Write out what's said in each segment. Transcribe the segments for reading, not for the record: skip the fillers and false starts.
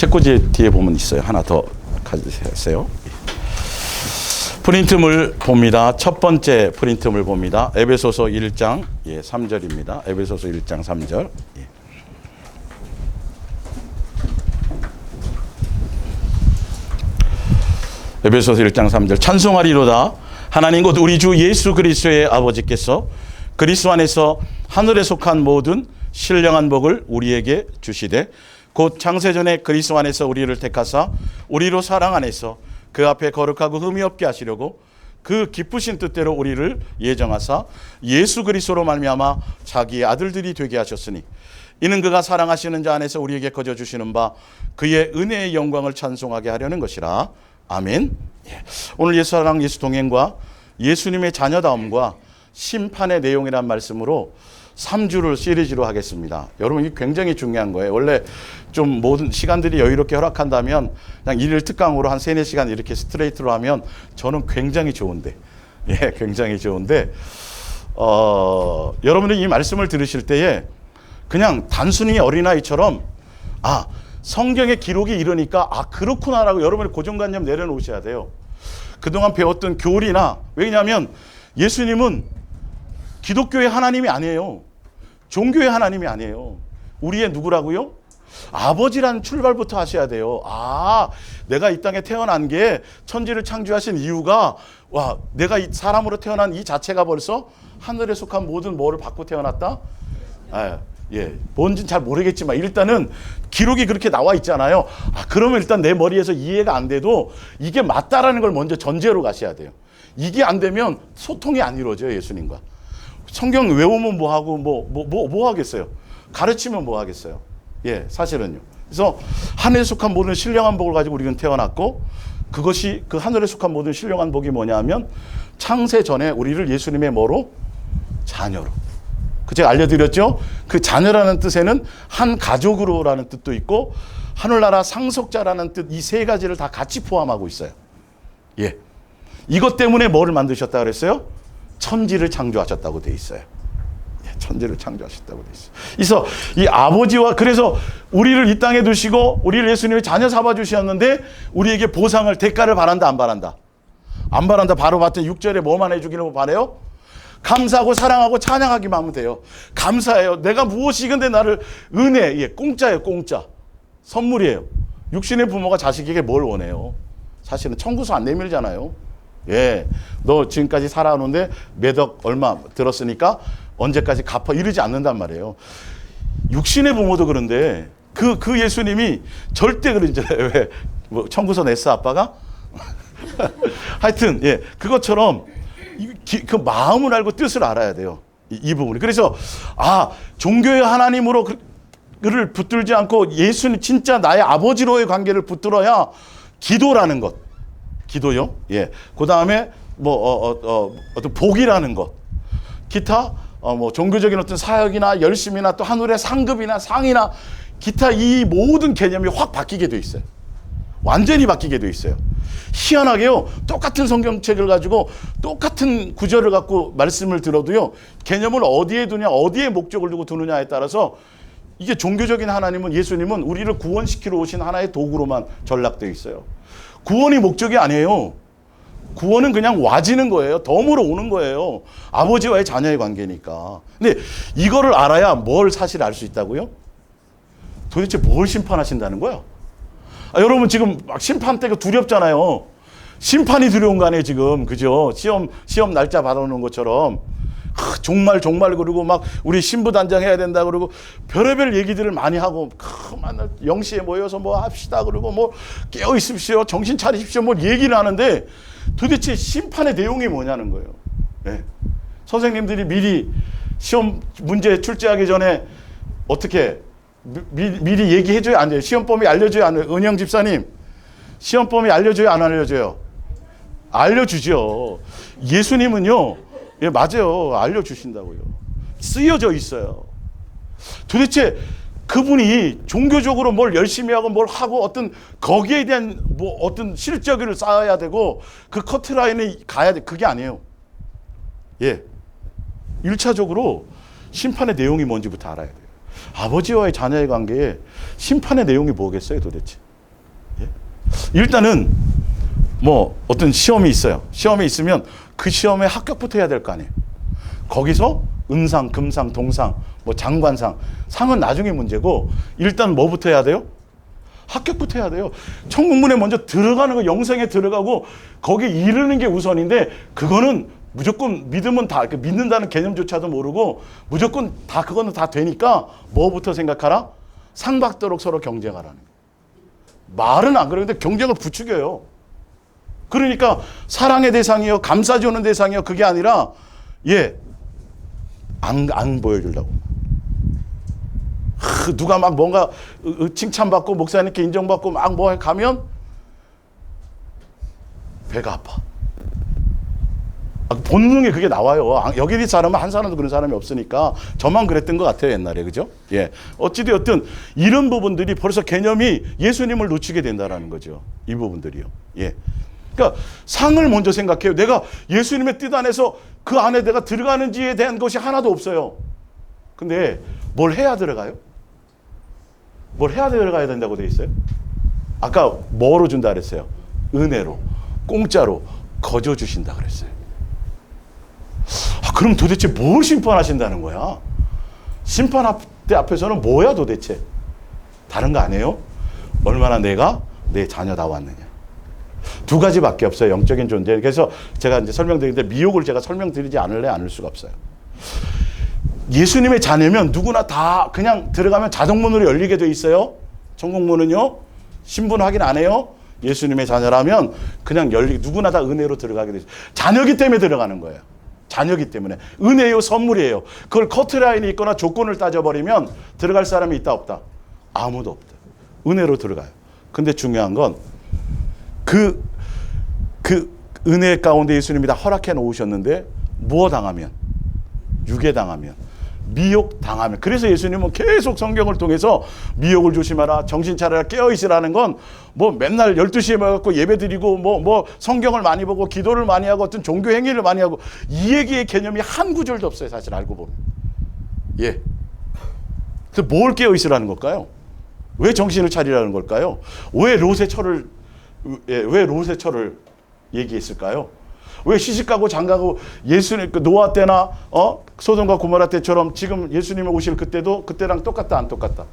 책꽂이 뒤에 보면 있어요. 하나 더 가지세요. 프린트물 봅니다. 첫 번째 프린트물 봅니다. 에베소서 1장 3절입니다. 에베소서 1장 3절. 에베소서 1장 3절. 찬송하리로다. 하나님 곧 우리 주 예수 그리스도의 아버지께서 그리스도 안에서 하늘에 속한 모든 신령한 복을 우리에게 주시되 곧 창세전에 그리스도 안에서 우리를 택하사 우리로 사랑 안에서 그 앞에 거룩하고 흠이 없게 하시려고 그 기쁘신 뜻대로 우리를 예정하사 예수 그리스도로 말미암아 자기의 아들들이 되게 하셨으니 이는 그가 사랑하시는 자 안에서 우리에게 거저 주시는 바 그의 은혜의 영광을 찬송하게 하려는 것이라. 아멘. 오늘 예수 사랑 예수 동행과 예수님의 자녀다움과 심판의 내용이란 말씀으로 3주를 시리즈로 하겠습니다. 여러분 이게 굉장히 중요한 거예요. 원래 좀 모든 시간들이 여유롭게 허락한다면 그냥 일일 특강으로 한 3, 4시간 이렇게 스트레이트로 하면 저는 굉장히 좋은데 굉장히 좋은데 여러분이 이 말씀을 들으실 때에 그냥 단순히 어린아이처럼 성경의 기록이 이러니까 그렇구나라고 여러분의 고정관념 내려놓으셔야 돼요. 그동안 배웠던 교리나 왜냐하면 예수님은 기독교의 하나님이 아니에요. 종교의 하나님이 아니에요. 우리의 누구라고요? 아버지라는 출발부터 하셔야 돼요. 내가 이 땅에 태어난 게 천지를 창조하신 이유가 내가 이 사람으로 태어난 이 자체가 벌써 하늘에 속한 모든 뭐를 받고 태어났다? 뭔지는 잘 모르겠지만 일단은 기록이 그렇게 나와 있잖아요. 그러면 일단 내 머리에서 이해가 안 돼도 이게 맞다라는 걸 먼저 전제로 가셔야 돼요. 이게 안 되면 소통이 안 이루어져요, 예수님과. 성경 외우면 뭐 하고 뭐 하겠어요? 가르치면 뭐 하겠어요? 사실은요. 그래서 하늘에 속한 모든 신령한 복을 가지고 우리는 태어났고 그것이 그 하늘에 속한 모든 신령한 복이 뭐냐 하면 창세 전에 우리를 예수님의 뭐로? 자녀로. 제가 알려드렸죠? 그 자녀라는 뜻에는 한 가족으로라는 뜻도 있고 하늘나라 상속자라는 뜻 이 세 가지를 다 같이 포함하고 있어요. 이것 때문에 뭐를 만드셨다 그랬어요? 천지를 창조하셨다고 돼 있어요. 천지를 창조하셨다고 돼 있어요. 그래서 이 아버지와 그래서 우리를 이 땅에 두시고 우리를 예수님의 자녀 삼아 주셨는데 우리에게 보상을 대가를 바란다 안 바란다? 안 바란다. 바로 봤더니 6절에 뭐만 해주기를 바래요? 감사하고 사랑하고 찬양하기만 하면 돼요. 감사해요. 내가 무엇이 근데 나를 은혜 공짜예요. 공짜. 선물이에요. 육신의 부모가 자식에게 뭘 원해요? 사실은 청구서 안 내밀잖아요. 너 지금까지 살아오는데 몇억 얼마 들었으니까 언제까지 갚아 이러지 않는단 말이에요. 육신의 부모도 그런데 그 예수님이 절대 그러잖아요. 왜? 뭐 청구서 냈어 아빠가? 하여튼 그것처럼 그 마음을 알고 뜻을 알아야 돼요. 이 부분이. 그래서 종교의 하나님으로 그를 붙들지 않고 예수님 진짜 나의 아버지로의 관계를 붙들어야 기도라는 것. 기도요. 그 다음에 어떤 복이라는 것. 기타 종교적인 어떤 사역이나 열심이나 또 하늘의 상급이나 상이나 기타 이 모든 개념이 확 바뀌게 돼 있어요. 완전히 바뀌게 돼 있어요. 희한하게요. 똑같은 성경책을 가지고 똑같은 구절을 갖고 말씀을 들어도요. 개념을 어디에 두냐 어디에 목적을 두고 두느냐에 따라서 이게 종교적인 하나님은 예수님은 우리를 구원시키러 오신 하나의 도구로만 전락되어 있어요. 구원이 목적이 아니에요. 구원은 그냥 와지는 거예요. 덤으로 오는 거예요. 아버지와의 자녀의 관계니까. 근데 이거를 알아야 뭘 사실 알 수 있다고요? 도대체 뭘 심판하신다는 거야? 여러분 지금 막 심판 때가 두렵잖아요. 심판이 두려운 거 아니에요 지금. 그죠? 시험 날짜 받아놓은 것처럼 정말 그러고 막 우리 신부단장 해야 된다 그러고 별의별 얘기들을 많이 하고 그만 0시에 모여서 뭐 합시다 그러고 뭐 깨어 있으십시오 정신 차리십시오 뭐 얘기를 하는데 도대체 심판의 내용이 뭐냐는 거예요. 선생님들이 미리 시험 문제 출제하기 전에 어떻게 미리 얘기해줘야 안 돼요? 시험 범위 알려줘야 안 돼요? 은영 집사님 시험 범위 알려줘요 안 알려줘요? 알려주죠. 예수님은요 맞아요. 알려주신다고요. 쓰여져 있어요. 도대체 그분이 종교적으로 뭘 열심히 하고 뭘 하고 어떤 거기에 대한 뭐 어떤 실적을 쌓아야 되고 그 커트라인에 가야 돼. 그게 아니에요. 1차적으로 심판의 내용이 뭔지부터 알아야 돼요. 아버지와의 자녀의 관계에 심판의 내용이 뭐겠어요 도대체? 일단은 뭐 어떤 시험이 있어요. 시험이 있으면 그 시험에 합격부터 해야 될 거 아니에요. 거기서 은상, 금상, 동상, 뭐 장관상, 상은 나중에 문제고 일단 뭐부터 해야 돼요? 합격부터 해야 돼요. 천국문에 먼저 들어가는 거, 영생에 들어가고 거기 이르는 게 우선인데 그거는 무조건 믿으면 다 믿는다는 개념조차도 모르고 무조건 다 그거는 다 되니까 뭐부터 생각하라? 상 받도록 서로 경쟁하라는 거예요. 말은 안 그러는데 경쟁을 부추겨요. 그러니까 사랑의 대상이요, 감싸주는 대상이요, 그게 아니라 안 보여주려고. 누가 막 뭔가 칭찬받고 목사님께 인정받고 막 뭐 가면 배가 아파. 본능에 그게 나와요. 여기 있는 사람은 한 사람도 그런 사람이 없으니까 저만 그랬던 것 같아요, 옛날에. 그죠? 예. 어찌되었든 이런 부분들이 벌써 개념이 예수님을 놓치게 된다라는 거죠. 이 부분들이요. 예. 그러니까 상을 먼저 생각해요. 내가 예수님의 뜻 안에서 그 안에 내가 들어가는지에 대한 것이 하나도 없어요. 근데 뭘 해야 들어가요? 뭘 해야 들어가야 된다고 돼 있어요? 아까 뭐로 준다 그랬어요? 은혜로, 공짜로 거저 주신다 그랬어요. 그럼 도대체 뭘 심판하신다는 거야? 심판대 앞에서는 뭐야 도대체? 다른 거 아니에요? 얼마나 내가 내 자녀다웠느냐. 두 가지밖에 없어요. 영적인 존재. 그래서 제가 이제 설명드리는데 미혹을 제가 설명드리지 않을 수가 없어요. 예수님의 자녀면 누구나 다 그냥 들어가면 자동문으로 열리게 돼 있어요. 천국문은요. 신분 확인 안 해요. 예수님의 자녀라면 그냥 누구나 다 은혜로 들어가게 돼 있어요. 자녀기 때문에 들어가는 거예요. 자녀기 때문에. 은혜요, 선물이에요. 그걸 커트라인이 있거나 조건을 따져버리면 들어갈 사람이 있다 없다? 아무도 없다. 은혜로 들어가요. 근데 중요한 건 그 은혜 가운데 예수님이 다 허락해 놓으셨는데 무엇 당하면? 유괴 당하면, 미혹 당하면. 그래서 예수님은 계속 성경을 통해서 미혹을 조심하라, 정신 차려라, 깨어있으라는 건 뭐 맨날 12시에 모여갖고 예배 드리고 뭐 성경을 많이 보고 기도를 많이 하고 어떤 종교 행위를 많이 하고 이 얘기의 개념이 한 구절도 없어요. 사실 알고 보면. 예. 그래서 뭘 깨어있으라는 걸까요? 왜 정신을 차리라는 걸까요? 왜 롯의 철을 얘기했을까요? 왜 시집가고 장가고 예수님 노아 때나 소돔과 고모라 때처럼 지금 예수님이 오실 그때랑 똑같다 안 똑같다?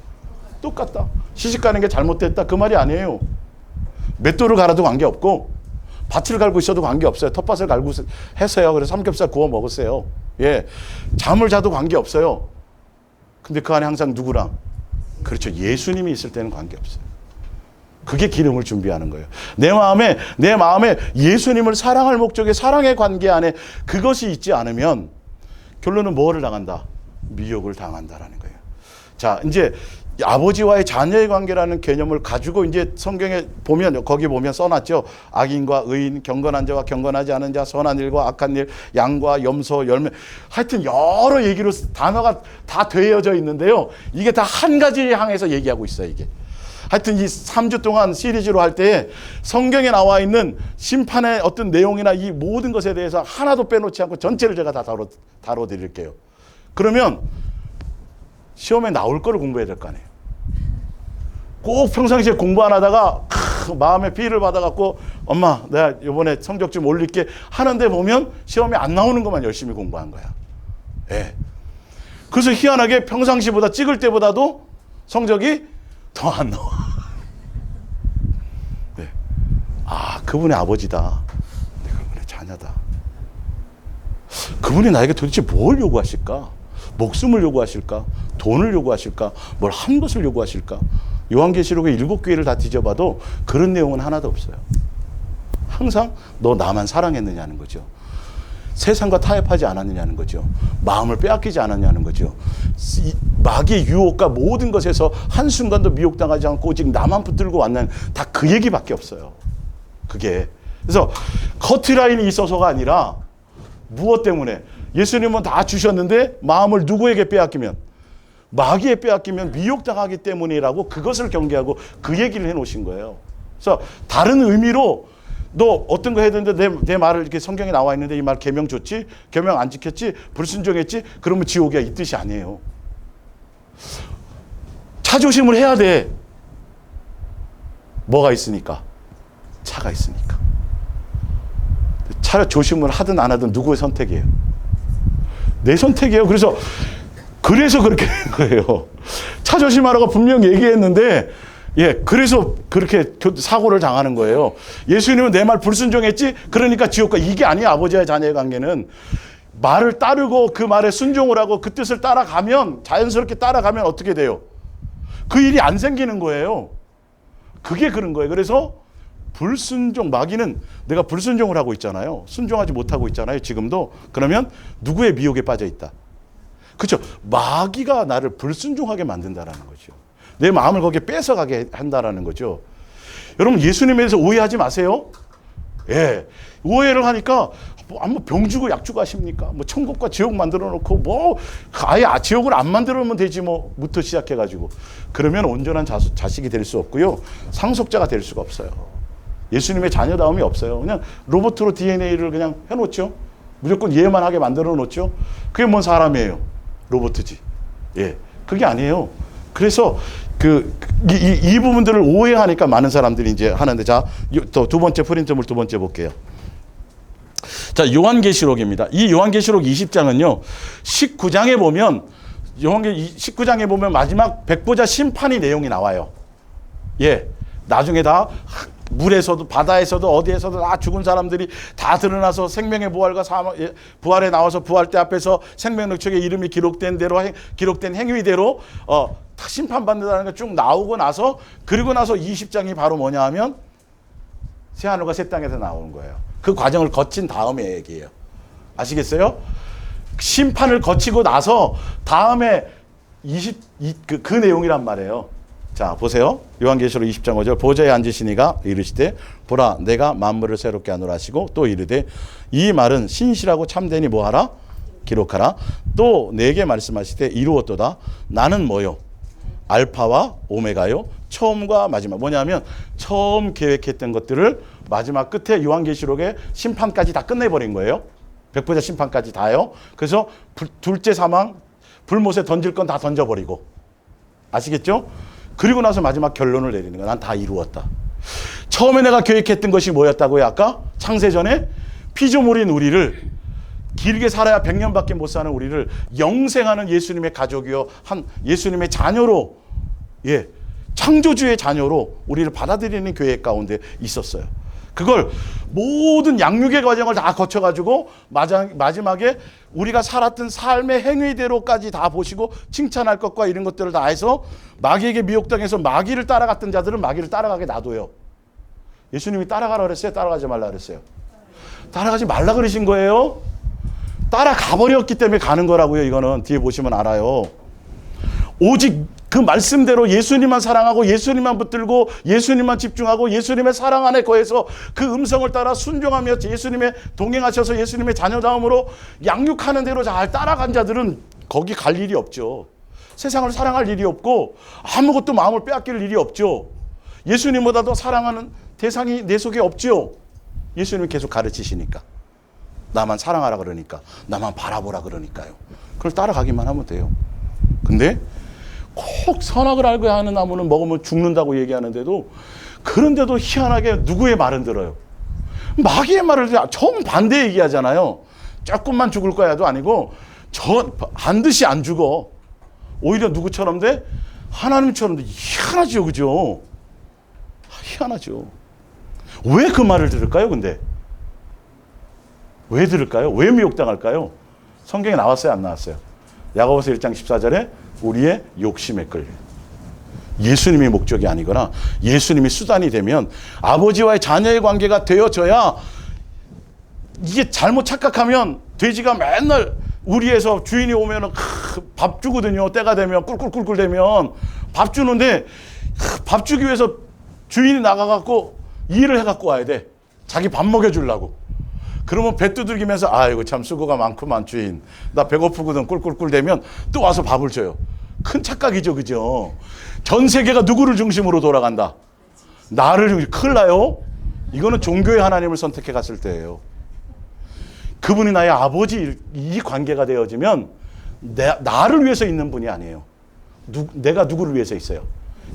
똑같다. 시집가는 게 잘못됐다 그 말이 아니에요. 맷돌을 갈아도 관계없고 밭을 갈고 있어도 관계없어요. 텃밭을 갈고 했어요. 그래서 삼겹살 구워 먹었어요. 예, 잠을 자도 관계없어요. 근데 그 안에 항상 누구랑? 그렇죠. 예수님이 있을 때는 관계없어요. 그게 기름을 준비하는 거예요. 내 마음에 예수님을 사랑할 목적의 사랑의 관계 안에 그것이 있지 않으면 결론은 뭐를 당한다? 미혹을 당한다라는 거예요. 자, 이제 아버지와의 자녀의 관계라는 개념을 가지고 이제 성경에 보면 거기 보면 써놨죠. 악인과 의인, 경건한 자와 경건하지 않은 자, 선한 일과 악한 일, 양과 염소, 열매. 하여튼 여러 얘기로 단어가 다 되어져 있는데요. 이게 다 한 가지를 향해서 얘기하고 있어요, 이게. 하여튼 이 3주 동안 시리즈로 할 때 성경에 나와 있는 심판의 어떤 내용이나 이 모든 것에 대해서 하나도 빼놓지 않고 전체를 제가 다 다뤄드릴게요. 그러면 시험에 나올 거를 공부해야 될 거 아니에요. 꼭 평상시에 공부 안 하다가 마음에 피해를 받아갖고 엄마 내가 이번에 성적 좀 올릴게 하는데 보면 시험에 안 나오는 것만 열심히 공부한 거야. 예. 그래서 희한하게 평상시보다 찍을 때보다도 성적이 더 안 나와. 네. 아, 그분의 아버지다. 내가 그분의 자녀다. 그분이 나에게 도대체 뭘 요구하실까? 목숨을 요구하실까? 돈을 요구하실까? 뭘 한 것을 요구하실까? 요한계시록의 7교회를 다 뒤져봐도 그런 내용은 하나도 없어요. 항상 너 나만 사랑했느냐는 거죠. 세상과 타협하지 않았느냐는 거죠. 마음을 빼앗기지 않았냐는 거죠. 마귀의 유혹과 모든 것에서 한순간도 미혹당하지 않고 오직 나만 붙들고 왔냐는 다 그 얘기밖에 없어요. 그게. 그래서 커트라인이 있어서가 아니라 무엇 때문에? 예수님은 다 주셨는데 마음을 누구에게 빼앗기면? 마귀에 빼앗기면 미혹당하기 때문이라고 그것을 경계하고 그 얘기를 해놓으신 거예요. 그래서 다른 의미로 너 어떤 거 해야 되는데 내 말을 이렇게 성경에 나와 있는데 이 말 계명 줬지? 계명 안 지켰지? 불순종했지? 그러면 지옥이야. 이 뜻이 아니에요. 자조심을 해야 돼. 뭐가 있으니까? 차가 있으니까. 차 조심을 하든 안 하든 누구의 선택이에요? 내 선택이에요. 그래서 그렇게 된 거예요. 차 조심하라고 분명 얘기했는데, 그래서 그렇게 사고를 당하는 거예요. 예수님은 내 말 불순종했지? 그러니까 지옥 가. 이게 아니야, 아버지와 자녀의 관계는. 말을 따르고 그 말에 순종을 하고 그 뜻을 따라가면, 자연스럽게 따라가면 어떻게 돼요? 그 일이 안 생기는 거예요. 그게 그런 거예요. 그래서 불순종, 마귀는 내가 불순종을 하고 있잖아요. 순종하지 못하고 있잖아요. 지금도. 그러면 누구의 미혹에 빠져 있다? 그렇죠. 마귀가 나를 불순종하게 만든다라는 거죠. 내 마음을 거기에 뺏어가게 한다라는 거죠. 여러분, 예수님에 대해서 오해하지 마세요. 오해를 하니까 뭐 병 주고 약 주고 하십니까? 뭐 천국과 지옥 만들어 놓고 뭐 아예 지옥을 안 만들어 놓으면 되지 뭐부터 시작해 가지고 그러면 온전한 자식이 될 수 없고요. 상속자가 될 수가 없어요. 예수님의 자녀다움이 없어요. 그냥 로봇으로 DNA를 그냥 해 놓죠. 무조건 이해만 하게 만들어 놓죠. 그게 뭔 사람이에요? 로봇이지. 그게 아니에요. 그래서 이 부분들을 오해하니까 많은 사람들이 이제 하는데, 자, 두 번째 프린트물 두 번째 볼게요. 자, 요한계시록입니다. 이 요한계시록 20장은요, 19장에 보면, 19장에 보면 마지막 백보자 심판의 내용이 나와요. 나중에 다 물에서도 바다에서도 어디에서도 다 죽은 사람들이 다 드러나서 생명의 부활과 부활에 나와서 부활대 앞에서 생명력책의 이름이 기록된 대로 기록된 행위대로 심판받는다는 게 쭉 나오고 나서, 그리고 나서 20장이 바로 뭐냐 하면 새하늘과 새 땅에서 나오는 거예요. 그 과정을 거친 다음에 얘기예요. 아시겠어요? 심판을 거치고 나서 다음에 그 내용이란 말이에요. 자, 보세요. 요한계시록 20장 5절. 보좌에 앉으시니가 이르시되 보라 내가 만물을 새롭게 하노라 하시고 또 이르되 이 말은 신실하고 참되니 뭐하라? 기록하라. 또 내게 말씀하시되 이루었도다. 나는 뭐요? 알파와 오메가요. 처음과 마지막. 뭐냐면 처음 계획했던 것들을 마지막 끝에 요한계시록의 심판까지 다 끝내버린 거예요. 백보자 심판까지 다요. 그래서 둘째 사망, 불못에 던질 건 다 던져버리고. 아시겠죠? 그리고 나서 마지막 결론을 내리는 거야. 난 다 이루었다. 처음에 내가 계획했던 것이 뭐였다고요? 아까 창세전에 피조물인 우리를, 길게 살아야 100년밖에 못 사는 우리를 영생하는 예수님의 가족이요, 예수님의 자녀로, 창조주의 자녀로 우리를 받아들이는 계획 가운데 있었어요. 그걸 모든 양육의 과정을 다 거쳐가지고 마지막에 우리가 살았던 삶의 행위대로까지 다 보시고 칭찬할 것과 이런 것들을 다 해서 마귀에게 미혹당해서 마귀를 따라갔던 자들은 마귀를 따라가게 놔둬요. 예수님이 따라가라 그랬어요? 따라가지 말라 그랬어요? 따라가지 말라 그러신 거예요. 따라가 버렸기 때문에 가는 거라고요. 이거는 뒤에 보시면 알아요. 오직 그 말씀대로 예수님만 사랑하고 예수님만 붙들고 예수님만 집중하고 예수님의 사랑 안에 거해서 그 음성을 따라 순종하며 예수님의 동행하셔서 예수님의 자녀다움으로 양육하는 대로 잘 따라간 자들은 거기 갈 일이 없죠. 세상을 사랑할 일이 없고 아무것도 마음을 빼앗길 일이 없죠. 예수님보다 더 사랑하는 대상이 내 속에 없죠. 예수님이 계속 가르치시니까. 나만 사랑하라 그러니까, 나만 바라보라 그러니까요. 그걸 따라가기만 하면 돼요. 근데 꼭 선악을 알고 하는 나무는 먹으면 죽는다고 얘기하는데도, 그런데도 희한하게 누구의 말은 들어요? 마귀의 말을 정반대 얘기하잖아요. 조금만 죽을 거야도 아니고 반드시 안 죽어. 오히려 누구처럼 돼? 하나님처럼 돼. 희한하죠, 그죠? 희한하죠. 왜 그 말을 들을까요, 근데? 왜 들을까요? 왜 미혹당할까요? 성경에 나왔어요, 안 나왔어요? 야고보서 1장 14절에 우리의 욕심에 끌려. 예수님이 목적이 아니거나 예수님이 수단이 되면 아버지와의 자녀의 관계가 되어져야, 이게 잘못 착각하면 돼지가 맨날 우리에서 주인이 오면 밥 주거든요. 때가 되면 꿀꿀꿀꿀 되면 밥 주는데, 밥 주기 위해서 주인이 나가갖고 일을 해갖고 와야 돼. 자기 밥 먹여주려고. 그러면 배 두들기면서 아이고 참 수고가 많구만 주인. 나 배고프거든 꿀꿀꿀 되면 또 와서 밥을 줘요. 큰 착각이죠, 그죠? 전 세계가 누구를 중심으로 돌아간다? 나를. 큰일 나요. 이거는 종교의 하나님을 선택해 갔을 때예요. 그분이 나의 아버지, 이 관계가 되어지면 나를 위해서 있는 분이 아니에요. 내가 누구를 위해서 있어요?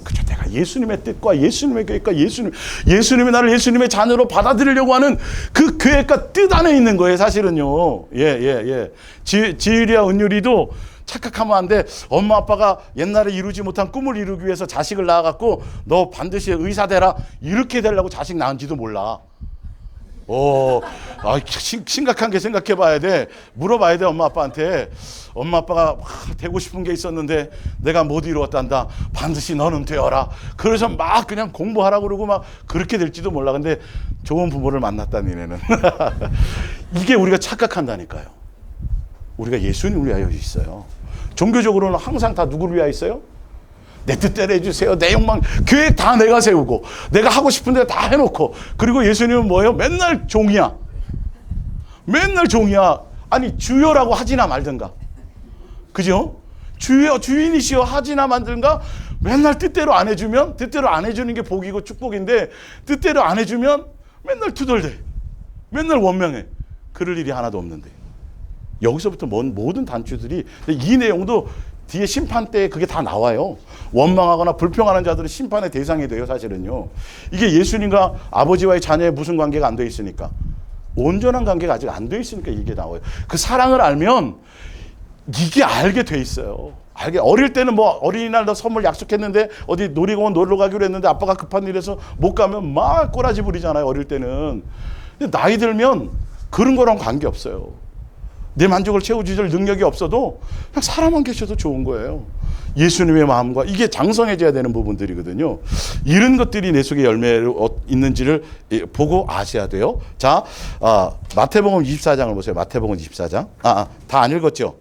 그저 내가 예수님의 뜻과 예수님의 계획과 예수님이 나를 예수님의 자녀로 받아들이려고 하는 그 계획과 뜻 안에 있는 거예요, 사실은요. 지율이와 은율이도 착각하면 안 돼. 엄마 아빠가 옛날에 이루지 못한 꿈을 이루기 위해서 자식을 낳아갖고 너 반드시 의사 되라 이렇게 되려고 자식 낳은지도 몰라. 심각한 게 생각해 봐야 돼. 물어봐야 돼, 엄마 아빠한테. 엄마 아빠가 되고 싶은 게 있었는데 내가 못 이루었단다. 반드시 너는 되어라. 그래서 막 그냥 공부하라고 그러고 막 그렇게 될지도 몰라. 근데 좋은 부모를 만났다, 니네는. 이게 우리가 착각한다니까요. 우리가 예수님을 위하여 있어요. 종교적으로는 항상 다 누구를 위하여 있어요? 내 뜻대로 해주세요. 내 욕망, 계획 다 내가 세우고 내가 하고 싶은 데 다 해놓고. 그리고 예수님은 뭐예요? 맨날 종이야. 맨날 종이야. 아니 주여라고 하지나 말든가. 그죠? 주여 주인이시여 하지나 말든가. 맨날 뜻대로 안 해주면, 뜻대로 안 해주는 게 복이고 축복인데 뜻대로 안 해주면 맨날 투덜대. 맨날 원명해. 그럴 일이 하나도 없는데. 여기서부터 모든 단추들이, 이 내용도 뒤에 심판 때 그게 다 나와요. 원망하거나 불평하는 자들은 심판의 대상이 돼요, 사실은요. 이게 예수님과 아버지와의 자녀의 무슨 관계가 안 돼 있으니까, 온전한 관계가 아직 안 돼 있으니까 이게 나와요. 그 사랑을 알면 이게 알게 돼 있어요. 어릴 때는 뭐 어린이날 너 선물 약속했는데 어디 놀이공원 놀러 가기로 했는데 아빠가 급한 일에서 못 가면 막 꼬라지 부리잖아요, 어릴 때는. 근데 나이 들면 그런 거랑 관계 없어요. 내 만족을 채워줄 능력이 없어도 그냥 사람만 계셔도 좋은 거예요. 예수님의 마음과 이게 장성해져야 되는 부분들이거든요. 이런 것들이 내 속에 열매로 있는지를 보고 아셔야 돼요. 자, 마태복음 24장을 보세요. 마태복음 24장. 다 안 읽었죠?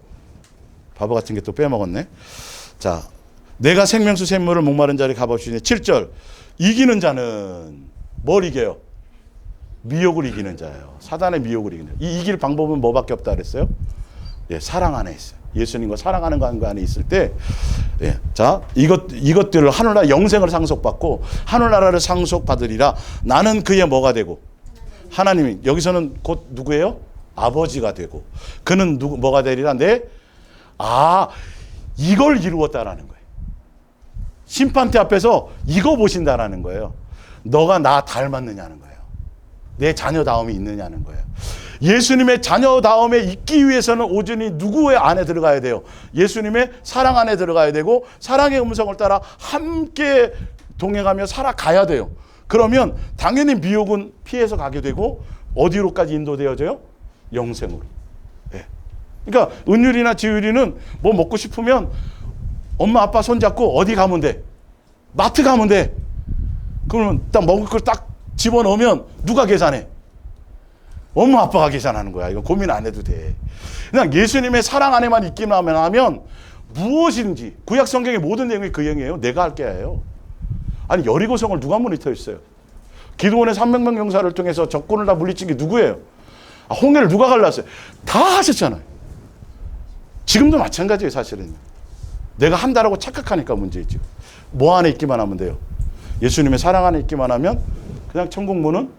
바보 같은 게 또 빼먹었네. 자, 내가 생명수 샘물을 목마른 자를 값없이니 7절. 이기는 자는 뭘 이겨요? 미혹을 이기는 자예요. 사단의 미혹을 이기는 자. 이길 방법은 뭐밖에 없다 그랬어요? 사랑 안에 있어요. 예수님과 사랑하는 관계 안에 있을 때, 자, 이것들을 하늘나라 영생을 상속받고 하늘나라를 상속받으리라. 나는 그의 뭐가 되고? 하나님이. 여기서는 곧 누구예요? 아버지가 되고. 그는 뭐가 되리라? 이걸 이루었다라는 거예요. 심판대 앞에서 이거 보신다라는 거예요. 너가 나 닮았느냐는 거예요. 내 자녀다움이 있느냐는 거예요. 예수님의 자녀다움에 있기 위해서는 오전히 누구의 안에 들어가야 돼요? 예수님의 사랑 안에 들어가야 되고 사랑의 음성을 따라 함께 동행하며 살아가야 돼요. 그러면 당연히 미혹은 피해서 가게 되고 어디로까지 인도되어져요? 영생으로. 그러니까 은율이나 지율이는 뭐 먹고 싶으면 엄마 아빠 손잡고 어디 가면 돼? 마트 가면 돼. 그러면 딱 먹을 걸 딱 집어넣으면 누가 계산해? 엄마 아빠가 계산하는 거야. 이거 고민 안 해도 돼. 그냥 예수님의 사랑 안에만 있기만 하면 무엇인지, 구약 성경의 모든 내용이 그 영이에요. 내가 할 게예요. 아니 여리고성을 누가 모니터했어요? 기드온의 300명 용사를 통해서 적군을 다 물리친 게 누구예요? 홍해를 누가 갈랐어요? 다 하셨잖아요. 지금도 마찬가지예요, 사실은. 내가 한다라고 착각하니까 문제있죠. 뭐 안에 있기만 하면 돼요? 예수님의 사랑 안에 있기만 하면 그냥 천국 문은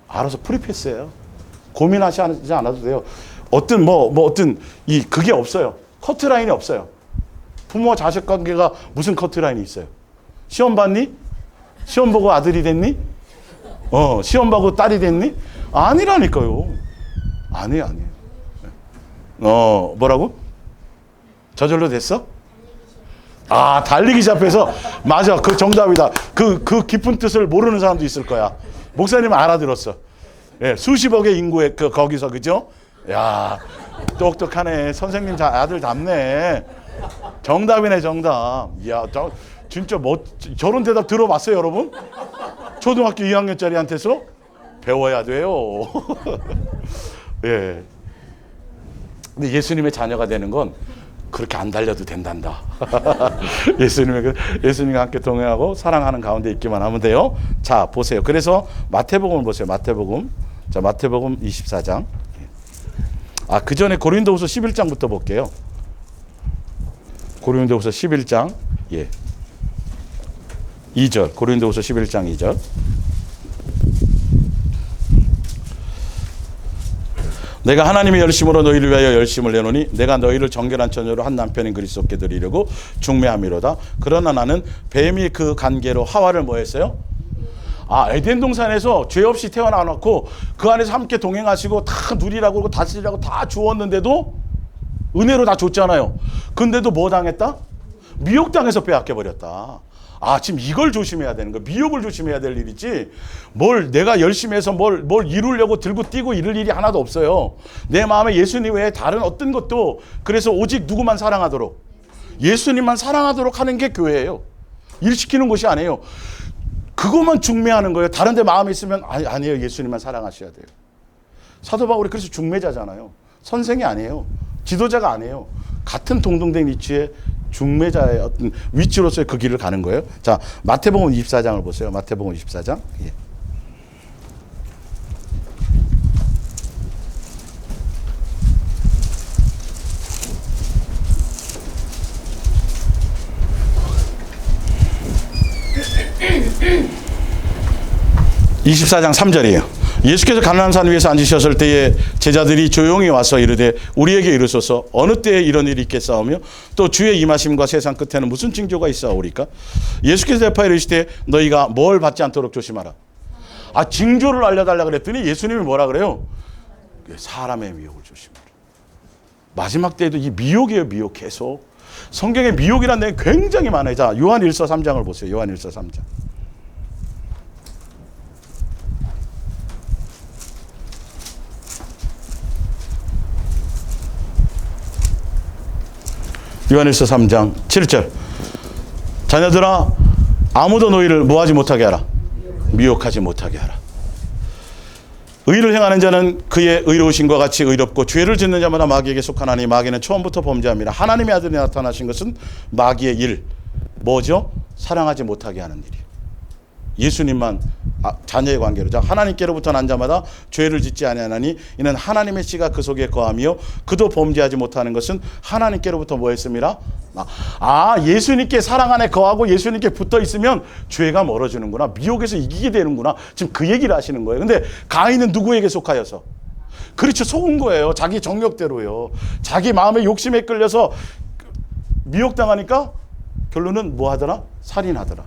알아서 프리패스예요. 고민하지 않아도 돼요. 어떤 그게 없어요. 커트라인이 없어요. 부모와 자식 관계가 무슨 커트라인이 있어요? 시험 봤니? 시험 보고 아들이 됐니? 시험 보고 딸이 됐니? 아니라니까요. 아니에요. 뭐라고? 저절로 됐어? 달리기 시합해서. 맞아, 그 정답이다. 그 깊은 뜻을 모르는 사람도 있을 거야. 목사님은 알아들었어. 수십억의 인구에 거기서, 그죠? 야, 똑똑하네. 선생님 아들 닮네. 정답이네, 정답. 이야, 진짜 저런 대답 들어봤어요, 여러분? 초등학교 2학년짜리한테서 배워야 돼요. 근데 예수님의 자녀가 되는 건 그렇게 안 달려도 된단다. 예수님과 함께 동행하고 사랑하는 가운데 있기만 하면 돼요. 자, 보세요. 그래서 마태복음을 보세요. 마태복음. 자, 마태복음 24장. 그 전에 고린도후서 11장부터 볼게요. 고린도후서 11장. 2절. 고린도후서 11장 2절. 내가 하나님의 열심으로 너희를 위하여 열심을 내노니 내가 너희를 정결한 처녀로 한 남편인 그리스도께 드리려고 중매함이로다. 그러나 나는 뱀이 그 관계로 하와를 뭐 했어요? 에덴 동산에서 죄 없이 태어나놓고 그 안에서 함께 동행하시고 다 누리라고 그러고 다스리라고 다 주었는데도 은혜로 다 줬잖아요. 근데도 뭐 당했다? 미혹당해서 빼앗겨버렸다. 지금 이걸 조심해야 되는 거야. 미혹을 조심해야 될 일이지. 뭘 내가 열심히 해서 뭘 이루려고 들고 뛰고 이럴 일이 하나도 없어요. 내 마음에 예수님 외에 다른 어떤 것도, 그래서 오직 누구만 사랑하도록, 예수님만 사랑하도록 하는 게 교회예요. 일 시키는 것이 아니에요. 그것만 중매하는 거예요. 다른 데 마음이 있으면 아니에요. 예수님만 사랑하셔야 돼요. 사도 바울이 그래서 중매자잖아요. 선생이 아니에요. 지도자가 아니에요. 같은 동등된 위치에 중매자의 어떤 위치로서의 그 길을 가는 거예요. 자, 마태복음 24장을 보세요. 마태복음 24장. 예. (24장 3절이에요) 예수께서 가나안 산 위에서 앉으셨을 때에 제자들이 조용히 와서 이르되 우리에게 이르소서 어느 때에 이런 일이 있겠사오며 또 주의 임하심과 세상 끝에는 무슨 징조가 있사오리까? 예수께서 대답하여 이르시되 너희가 뭘 받지 않도록 조심하라. 징조를 알려달라 그랬더니 예수님이 뭐라 그래요? 사람의 미혹을 조심하라. 마지막 때에도 이 미혹이에요. 미혹. 계속 성경에 미혹이라는 내용이 굉장히 많아요. 자, 요한 1서 3장을 보세요. 요한 1서 3장. 요한일서 3장 7절. 자녀들아 아무도 너희를 뭐하지 못하게 하라. 미혹하지 못하게 하라. 의를 행하는 자는 그의 의로우심과 같이 의롭고 죄를 짓는 자마다 마귀에게 속하나니 마귀는 처음부터 범죄함이라. 하나님의 아들이 나타나신 것은 마귀의 일 뭐죠? 사랑하지 못하게 하는 일이에요. 예수님만 자녀의 관계로. 자, 하나님께로부터 난 자마다 죄를 짓지 아니하나니 이는 하나님의 씨가 그 속에 거하며 그도 범죄하지 못하는 것은 하나님께로부터 뭐 했습니다? 예수님께 사랑 안에 거하고 예수님께 붙어 있으면 죄가 멀어지는구나. 미혹에서 이기게 되는구나. 지금 그 얘기를 하시는 거예요. 근데 가인은 누구에게 속하여서? 그렇죠. 속은 거예요. 자기 정욕대로요. 자기 마음의 욕심에 끌려서 미혹당하니까 결론은 뭐 하더라? 살인하더라.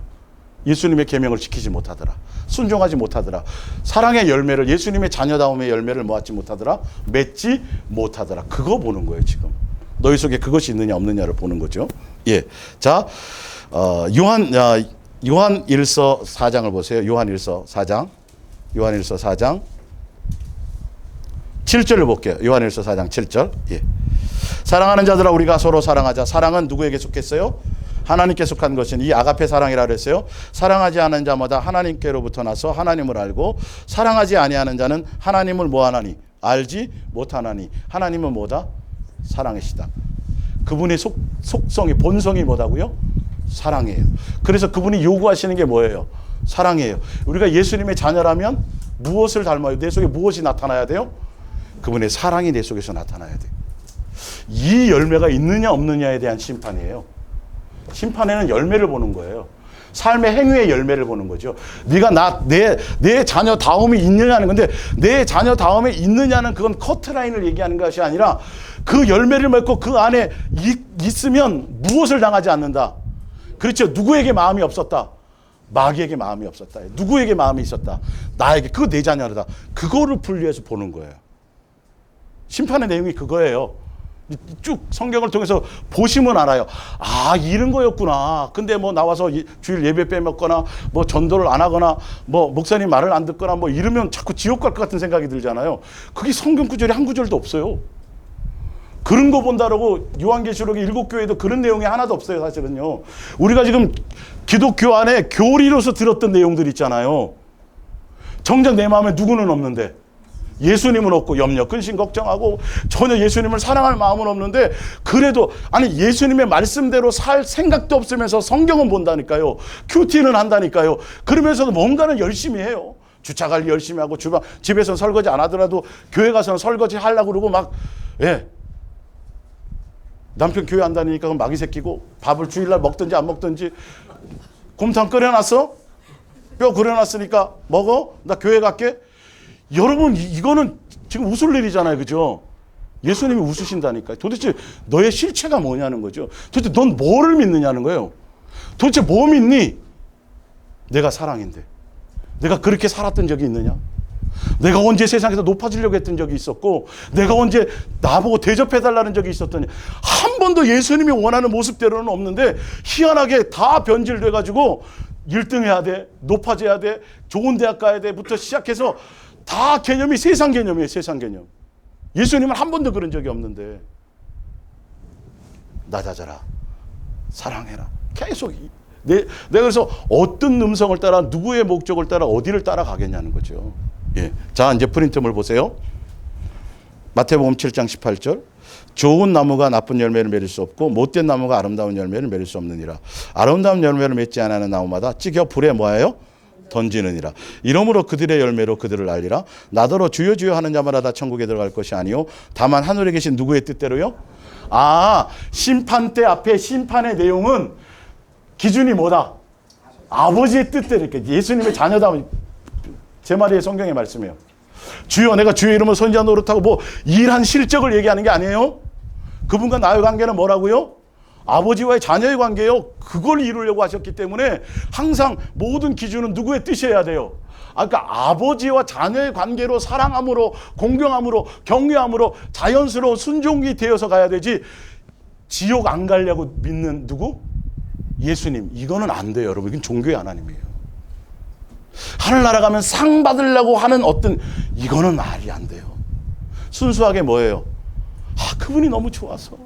예수님의 계명을 지키지 못하더라. 순종하지 못하더라. 사랑의 열매를, 예수님의 자녀다움의 열매를 모았지 못하더라. 맺지 못하더라. 그거 보는 거예요. 지금 너희 속에 그것이 있느냐 없느냐를 보는 거죠. 예. 자, 요한 1서 4장을 보세요. 요한 1서 4장. 요한 1서 4장 7절을 볼게요. 요한 1서 4장 7절. 예. 사랑하는 자들아 우리가 서로 사랑하자. 사랑은 누구에게 속했어요? 하나님께 속한 것은 이 아가페 사랑이라 그랬어요. 사랑하지 않은 자마다 하나님께로부터 나서 하나님을 알고 사랑하지 아니하는 자는 하나님을 뭐하나니? 알지 못하나니. 하나님은 뭐다? 사랑이시다. 그분의 속성이, 본성이 뭐다고요? 사랑이에요. 그래서 그분이 요구하시는 게 뭐예요? 사랑이에요. 우리가 예수님의 자녀라면 무엇을 닮아요? 내 속에 무엇이 나타나야 돼요? 그분의 사랑이 내 속에서 나타나야 돼요. 이 열매가 있느냐 없느냐에 대한 심판이에요. 심판에는 열매를 보는 거예요. 삶의 행위의 열매를 보는 거죠. 네가 내 자녀 다움이 있느냐는 건데, 내 자녀 다움에 있느냐는 그건 커트라인을 얘기하는 것이 아니라 그 열매를 맺고 그 안에 있으면 무엇을 당하지 않는다. 그렇죠. 누구에게 마음이 없었다. 마귀에게 마음이 없었다. 누구에게 마음이 있었다. 나에게. 그거 내 자녀다. 그거를 분리해서 보는 거예요. 심판의 내용이 그거예요. 쭉 성경을 통해서 보시면 알아요. 이런 거였구나. 근데 뭐 나와서 주일 예배 빼먹거나 뭐 전도를 안 하거나 뭐 목사님 말을 안 듣거나 뭐 이러면 자꾸 지옥 갈 것 같은 생각이 들잖아요. 그게 성경 구절이 한 구절도 없어요. 그런 거 본다라고 요한계시록의 7교회도 그런 내용이 하나도 없어요. 사실은요. 우리가 지금 기독교 안에 교리로서 들었던 내용들 있잖아요. 정작 내 마음에 누구는 없는데, 예수님은 없고 염려, 근심, 걱정하고 전혀 예수님을 사랑할 마음은 없는데, 그래도 예수님의 말씀대로 살 생각도 없으면서 성경은 본다니까요. 큐티는 한다니까요. 그러면서도 뭔가는 열심히 해요. 주차 관리 열심히 하고 집에서는 설거지 안 하더라도 교회 가서는 설거지 하려고 그러고 막, 예. 남편 교회 안 다니니까 그럼 마귀 새끼고, 밥을 주일날 먹든지 안 먹든지. 곰탕 끓여놨어? 뼈 끓여놨으니까 먹어? 나 교회 갈게? 여러분, 이거는 지금 웃을 일이잖아요. 그죠? 예수님이 웃으신다니까. 도대체 너의 실체가 뭐냐는 거죠. 도대체 넌 뭐를 믿느냐는 거예요. 도대체 뭐 믿니? 내가 사랑인데. 내가 그렇게 살았던 적이 있느냐? 내가 언제 세상에서 높아지려고 했던 적이 있었고, 내가 언제 나보고 대접해달라는 적이 있었더니, 한 번도 예수님이 원하는 모습대로는 없는데, 희한하게 다 변질돼가지고, 1등 해야 돼, 높아져야 돼, 좋은 대학 가야 돼부터 시작해서, 다 개념이 세상 개념이에요, 세상 개념. 예수님은 한 번도 그런 적이 없는데, 낮아져라, 사랑해라. 계속, 내가 그래서 어떤 음성을 따라, 누구의 목적을 따라, 어디를 따라가겠냐는 거죠. 예. 자, 이제 프린트물 보세요. 마태복음 7장 18절. 좋은 나무가 나쁜 열매를 맺을 수 없고 못된 나무가 아름다운 열매를 맺을 수 없느니라. 아름다운 열매를 맺지 않는 나무마다 찢겨 불에 뭐하여 던지느니라. 이러므로 그들의 열매로 그들을 알리라. 나더러 주여 주여 하는 자마다 다 천국에 들어갈 것이 아니요 다만 하늘에 계신 누구의 뜻대로요? 아, 심판대 앞에 심판의 내용은 기준이 뭐다? 아버지의 뜻대로. 이렇게 예수님의 자녀다. 제 말이에요. 성경의 말씀이에요. 주여, 내가 주의 이름으로 선지자 노릇하고 뭐 일한 실적을 얘기하는 게 아니에요. 그분과 나의 관계는 뭐라고요? 아버지와의 자녀의 관계예요. 그걸 이루려고 하셨기 때문에 항상 모든 기준은 누구의 뜻이어야 돼요. 그러니까 아버지와 자녀의 관계로 사랑함으로 공경함으로 격려함으로 자연스러운 순종이 되어서 가야 되지, 지옥 안 가려고 믿는 누구? 예수님. 이거는 안 돼요, 여러분. 이건 종교의 하나님이에요. 하늘나라 가면 상 받으려고 하는 어떤, 이거는 말이 안 돼요. 순수하게 뭐예요? 그분이 너무 좋아서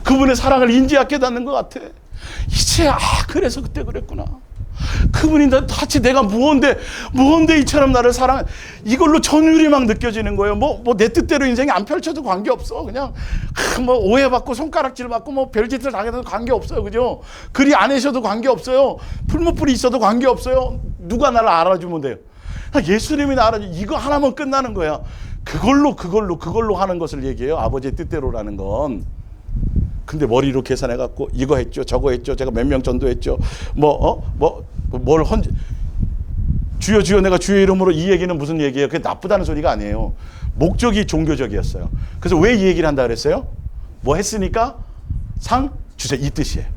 그분의 사랑을 인지하게 깨닫는 것 같아. 이제 그래서 그때 그랬구나. 그분이 같이 내가 무언데 이처럼 나를 사랑해. 이걸로 전율이 막 느껴지는 거예요. 뭐 내 뜻대로 인생이 안 펼쳐도 관계없어. 그냥 뭐 오해받고 손가락질 받고 뭐 별짓을 당해도 관계없어요. 그죠? 글이 안 해셔도 관계없어요. 풀무불이 있어도 관계없어요. 누가 나를 알아주면 돼요. 예수님이 나를 알아주. 이거 하나면 끝나는 거야. 그걸로 하는 것을 얘기해요. 아버지의 뜻대로라는 건. 근데 머리로 계산해갖고 이거 했죠, 저거 했죠, 제가 몇 명 전도했죠, 주여 주여 내가 주의 이름으로, 이 얘기는 무슨 얘기예요? 그게 나쁘다는 소리가 아니에요. 목적이 종교적이었어요. 그래서 왜 이 얘기를 한다 그랬어요? 뭐 했으니까 상 주세요, 이 뜻이에요.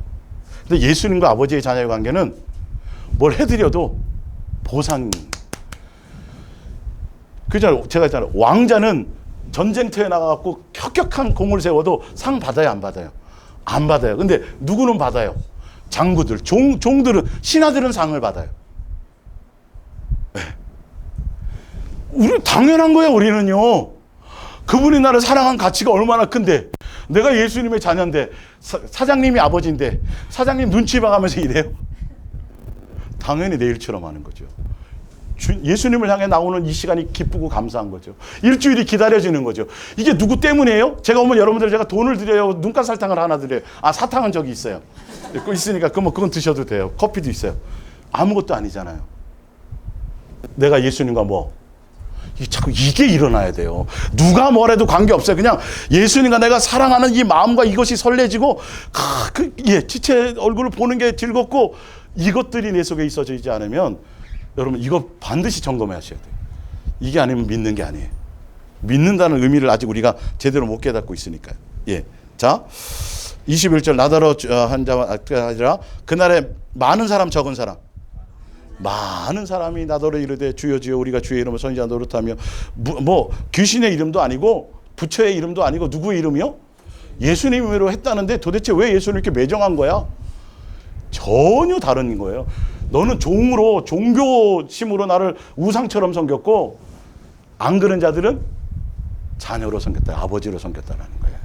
근데 예수님과 아버지의 자녀의 관계는 뭘 해드려도 보상. 그잖아요. 제가 했잖아요. 왕자는 전쟁터에 나가갖고 혁혁한 공을 세워도 상 받아요, 안 받아요? 안 받아요. 근데 누구는 받아요? 장구들, 종들은, 신하들은 상을 받아요. 네. 우리 당연한 거예요, 우리는요. 그분이 나를 사랑한 가치가 얼마나 큰데, 내가 예수님의 자녀인데, 사장님이 아버지인데, 사장님 눈치 봐가면서 이래요? 당연히 내 일처럼 하는 거죠. 예수님을 향해 나오는 이 시간이 기쁘고 감사한 거죠. 일주일이 기다려지는 거죠. 이게 누구 때문이에요? 제가 오면 여러분들 제가 돈을 드려요? 눈가 설탕을 하나 드려요? 사탕은 저기 있어요. 있으니까 그건 드셔도 돼요. 커피도 있어요. 아무것도 아니잖아요. 내가 예수님과 자꾸 이게 일어나야 돼요. 누가 뭐래도 관계없어요. 그냥 예수님과 내가 사랑하는 이 마음과 이것이 설레지고, 지체 얼굴을 보는 게 즐겁고, 이것들이 내 속에 있어지지 않으면 여러분 이거 반드시 점검하셔야 돼요. 이게 아니면 믿는 게 아니에요. 믿는다는 의미를 아직 우리가 제대로 못 깨닫고 있으니까요. 예. 자, 21절. 나더러 한 자가 아니라 그날에 많은 사람 적은 사람, 많은 사람이 나더러 이르되 주여 주여 우리가 주의 이름을 선지자 노릇하며, 귀신의 이름도 아니고 부처의 이름도 아니고 누구의 이름이요? 예수님으로 했다는데 도대체 왜 예수를 이렇게 매정한 거야? 전혀 다른 거예요. 너는 종으로, 종교심으로 나를 우상처럼 섬겼고, 안 그런 자들은 자녀로 섬겼다, 아버지로 섬겼다라는 거예요.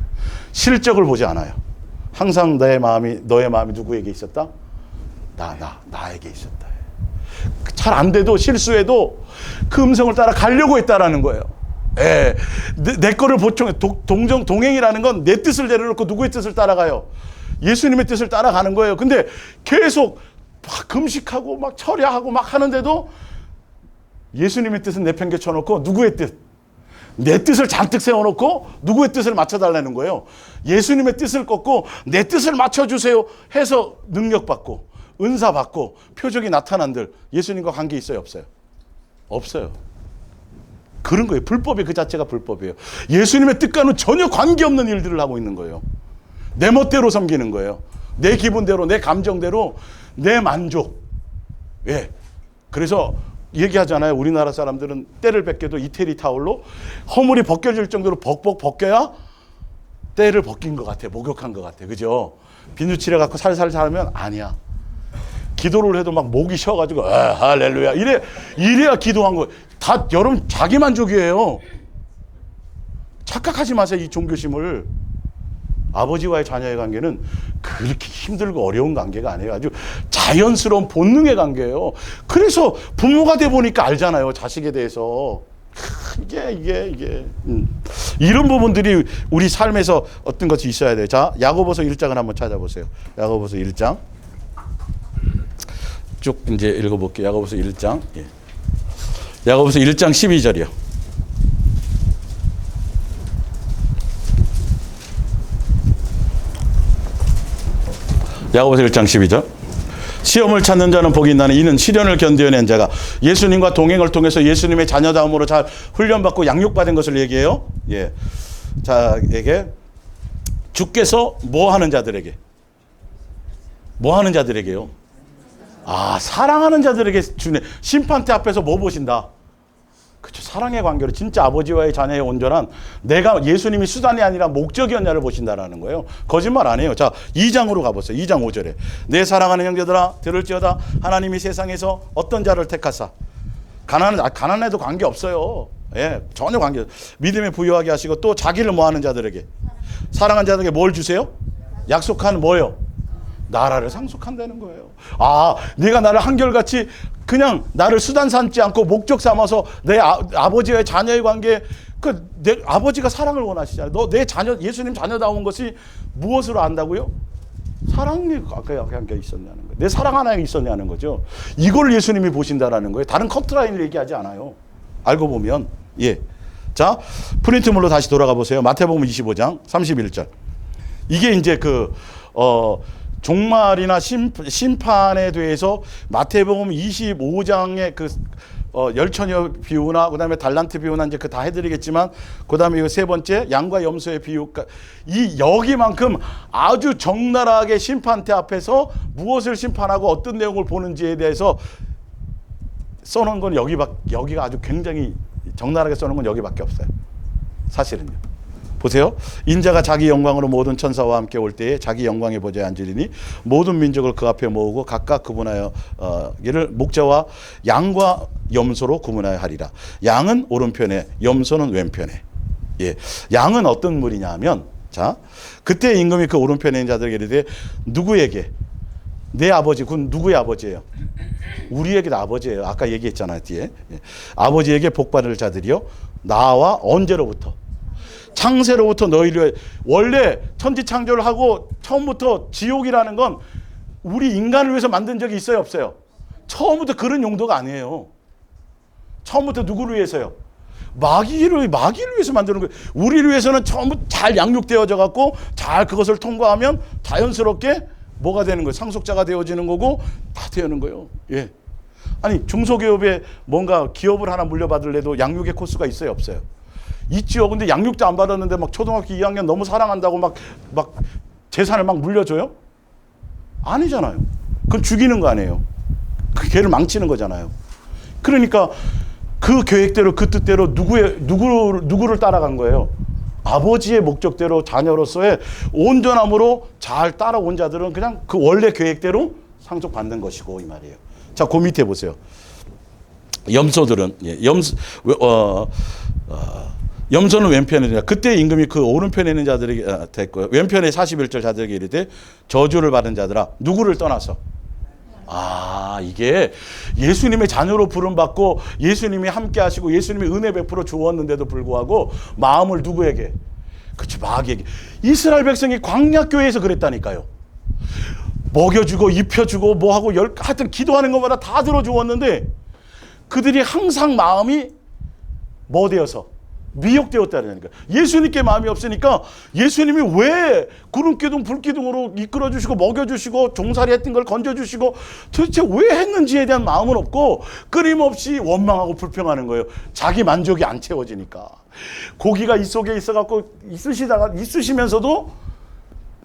실적을 보지 않아요. 항상 너의 마음이 누구에게 있었다? 나에게 있었다. 잘 안 돼도, 실수해도 그 음성을 따라 가려고 했다라는 거예요. 예. 내 거를 보충해. 동행이라는 건 내 뜻을 내려놓고 누구의 뜻을 따라가요? 예수님의 뜻을 따라가는 거예요. 근데 계속 막 금식하고 막 철야하고 막 하는데도 예수님의 뜻은 내팽개쳐놓고 누구의 뜻? 내 뜻을 잔뜩 세워놓고 누구의 뜻을 맞춰달라는 거예요. 예수님의 뜻을 꺾고 내 뜻을 맞춰주세요 해서 능력받고 은사받고 표적이 나타난들 예수님과 관계 있어요, 없어요? 없어요. 그런 거예요. 불법이 그 자체가 불법이에요. 예수님의 뜻과는 전혀 관계없는 일들을 하고 있는 거예요. 내 멋대로 섬기는 거예요. 내 기분대로, 내 감정대로, 내 만족. 예. 그래서 얘기하잖아요. 우리나라 사람들은 때를 벗겨도 이태리 타올로 허물이 벗겨질 정도로 벅벅 벗겨야 때를 벗긴 것 같아. 목욕한 것 같아. 그죠? 비누칠해 갖고 살살 살면 아니야. 기도를 해도 막 목이 쉬어가지고 할렐루야 이래야 기도한 거. 다 여러분 자기 만족이에요. 착각하지 마세요. 이 종교심을. 아버지와의 자녀의 관계는 그렇게 힘들고 어려운 관계가 아니에요. 아주 자연스러운 본능의 관계예요. 그래서 부모가 돼 보니까 알잖아요. 자식에 대해서. 이게 이런 부분들이 우리 삶에서 어떤 것이 있어야 돼요. 자, 야고보서 1장을 한번 찾아보세요. 야고보서 1장 쭉 이제 읽어볼게요. 야고보서 1장. 예. 야고보서 1장 12절이요. 야고보서 1장 12절. 시험을 찾는 자는 복이 있나니 이는 시련을 견뎌낸 자가 예수님과 동행을 통해서 예수님의 자녀다움으로 잘 훈련받고 양육받은 것을 얘기해요. 예. 자, 이게 주께서 뭐 하는 자들에게요? 사랑하는 자들에게 주네. 심판대 앞에서 뭐 보신다? 그렇죠. 사랑의 관계로 진짜 아버지와의 자녀의 온전한 내가 예수님이 수단이 아니라 목적이었냐를 보신다라는 거예요. 거짓말 안 해요. 자, 2장으로 가보세요. 2장 5절에 내 사랑하는 형제들아 들을지어다 하나님이 세상에서 어떤 자를 택하사 가난해도 관계없어요. 예, 전혀 관계. 믿음에 부유하게 하시고 또 자기를 뭐하는 자들에게 사랑하는 자들에게 뭘 주세요? 약속한 뭐요? 나라를 상속한다는 거예요. 네가 나를 한결같이 그냥 나를 수단 삼지 않고 목적 삼아서 내 아버지와의 자녀의 관계, 내 아버지가 사랑을 원하시잖아요. 너 내 자녀, 예수님 자녀다운 것이 무엇으로 안다고요? 사랑이 관계가 있었냐는 거예요. 내 사랑 하나에 있었냐는 거죠. 이걸 예수님이 보신다라는 거예요. 다른 커트라인을 얘기하지 않아요. 알고 보면. 예. 자, 프린트물로 다시 돌아가 보세요. 마태복음 25장 31절. 이게 이제 종말이나 심판에 대해서 마태복음 25장의 열처녀 비유나 그다음에 달란트 비유나 이제 다 해드리겠지만 그다음에 세 번째 양과 염소의 비유, 여기만큼 아주 적나라하게 심판대 앞에서 무엇을 심판하고 어떤 내용을 보는지에 대해서 써놓은 건 여기가 아주 굉장히 적나라하게 써놓은 건 여기밖에 없어요. 사실은요. 보세요. 인자가 자기 영광으로 모든 천사와 함께 올 때에 자기 영광의 보좌에 앉으리니 모든 민족을 그 앞에 모으고 각각 구분하여 이를 목자와 양과 염소로 구분하여 하리라. 양은 오른편에 염소는 왼편에. 예. 양은 어떤 물이냐 하면 자, 그때 임금이 그 오른편에 있는 자들에게 이르되 누구에게? 내 아버지. 그건 누구의 아버지예요? 우리에게도 아버지예요. 아까 얘기했잖아요. 뒤에. 예. 아버지에게 복받을 자들이요. 나와 언제로부터? 창세로부터 너희를. 원래 천지 창조를 하고 처음부터 지옥이라는 건 우리 인간을 위해서 만든 적이 있어요, 없어요? 처음부터 그런 용도가 아니에요. 처음부터 누구를 위해서요? 마귀를 위해서 만드는 거예요. 우리를 위해서는 처음부터 잘 양육되어져 갖고 잘 그것을 통과하면 자연스럽게 뭐가 되는 거예요? 상속자가 되어지는 거고 다 되는 거예요. 예. 아니, 중소기업에 뭔가 기업을 하나 물려받을래도 양육의 코스가 있어요, 없어요? 있지요. 근데 양육도 안 받았는데 막 초등학교 2학년 너무 사랑한다고 막 재산을 막 물려줘요? 아니잖아요. 그건 죽이는 거 아니에요. 그 걔를 망치는 거잖아요. 그러니까 그 계획대로 그 뜻대로 누구를 따라간 거예요? 아버지의 목적대로 자녀로서의 온전함으로 잘 따라온 자들은 그냥 그 원래 계획대로 상속받는 것이고 이 말이에요. 자, 그 밑에 보세요. 염소들은 염소는 왼편에 그때 임금이 그 오른편에 있는 자들에게 됐고요. 왼편에 41절 자들에게 이르되 저주를 받은 자들아 누구를 떠나서. 이게 예수님의 자녀로 부름받고 예수님이 함께 하시고 예수님이 은혜 베풀어 주었는데도 불구하고 마음을 누구에게? 그렇죠, 마귀에게. 이스라엘 백성이 광야교회에서 그랬다니까요. 먹여주고 입혀주고 뭐하고 하여튼 기도하는 것마다 다 들어주었는데 그들이 항상 마음이 뭐 되어서? 미혹되었다라니까. 예수님께 마음이 없으니까 예수님이 왜 구름기둥 불기둥으로 이끌어주시고 먹여주시고 종살이 했던 걸 건져주시고 도대체 왜 했는지에 대한 마음은 없고 끊임없이 원망하고 불평하는 거예요. 자기 만족이 안 채워지니까. 고기가 이 속에 있어갖고 있으시면서도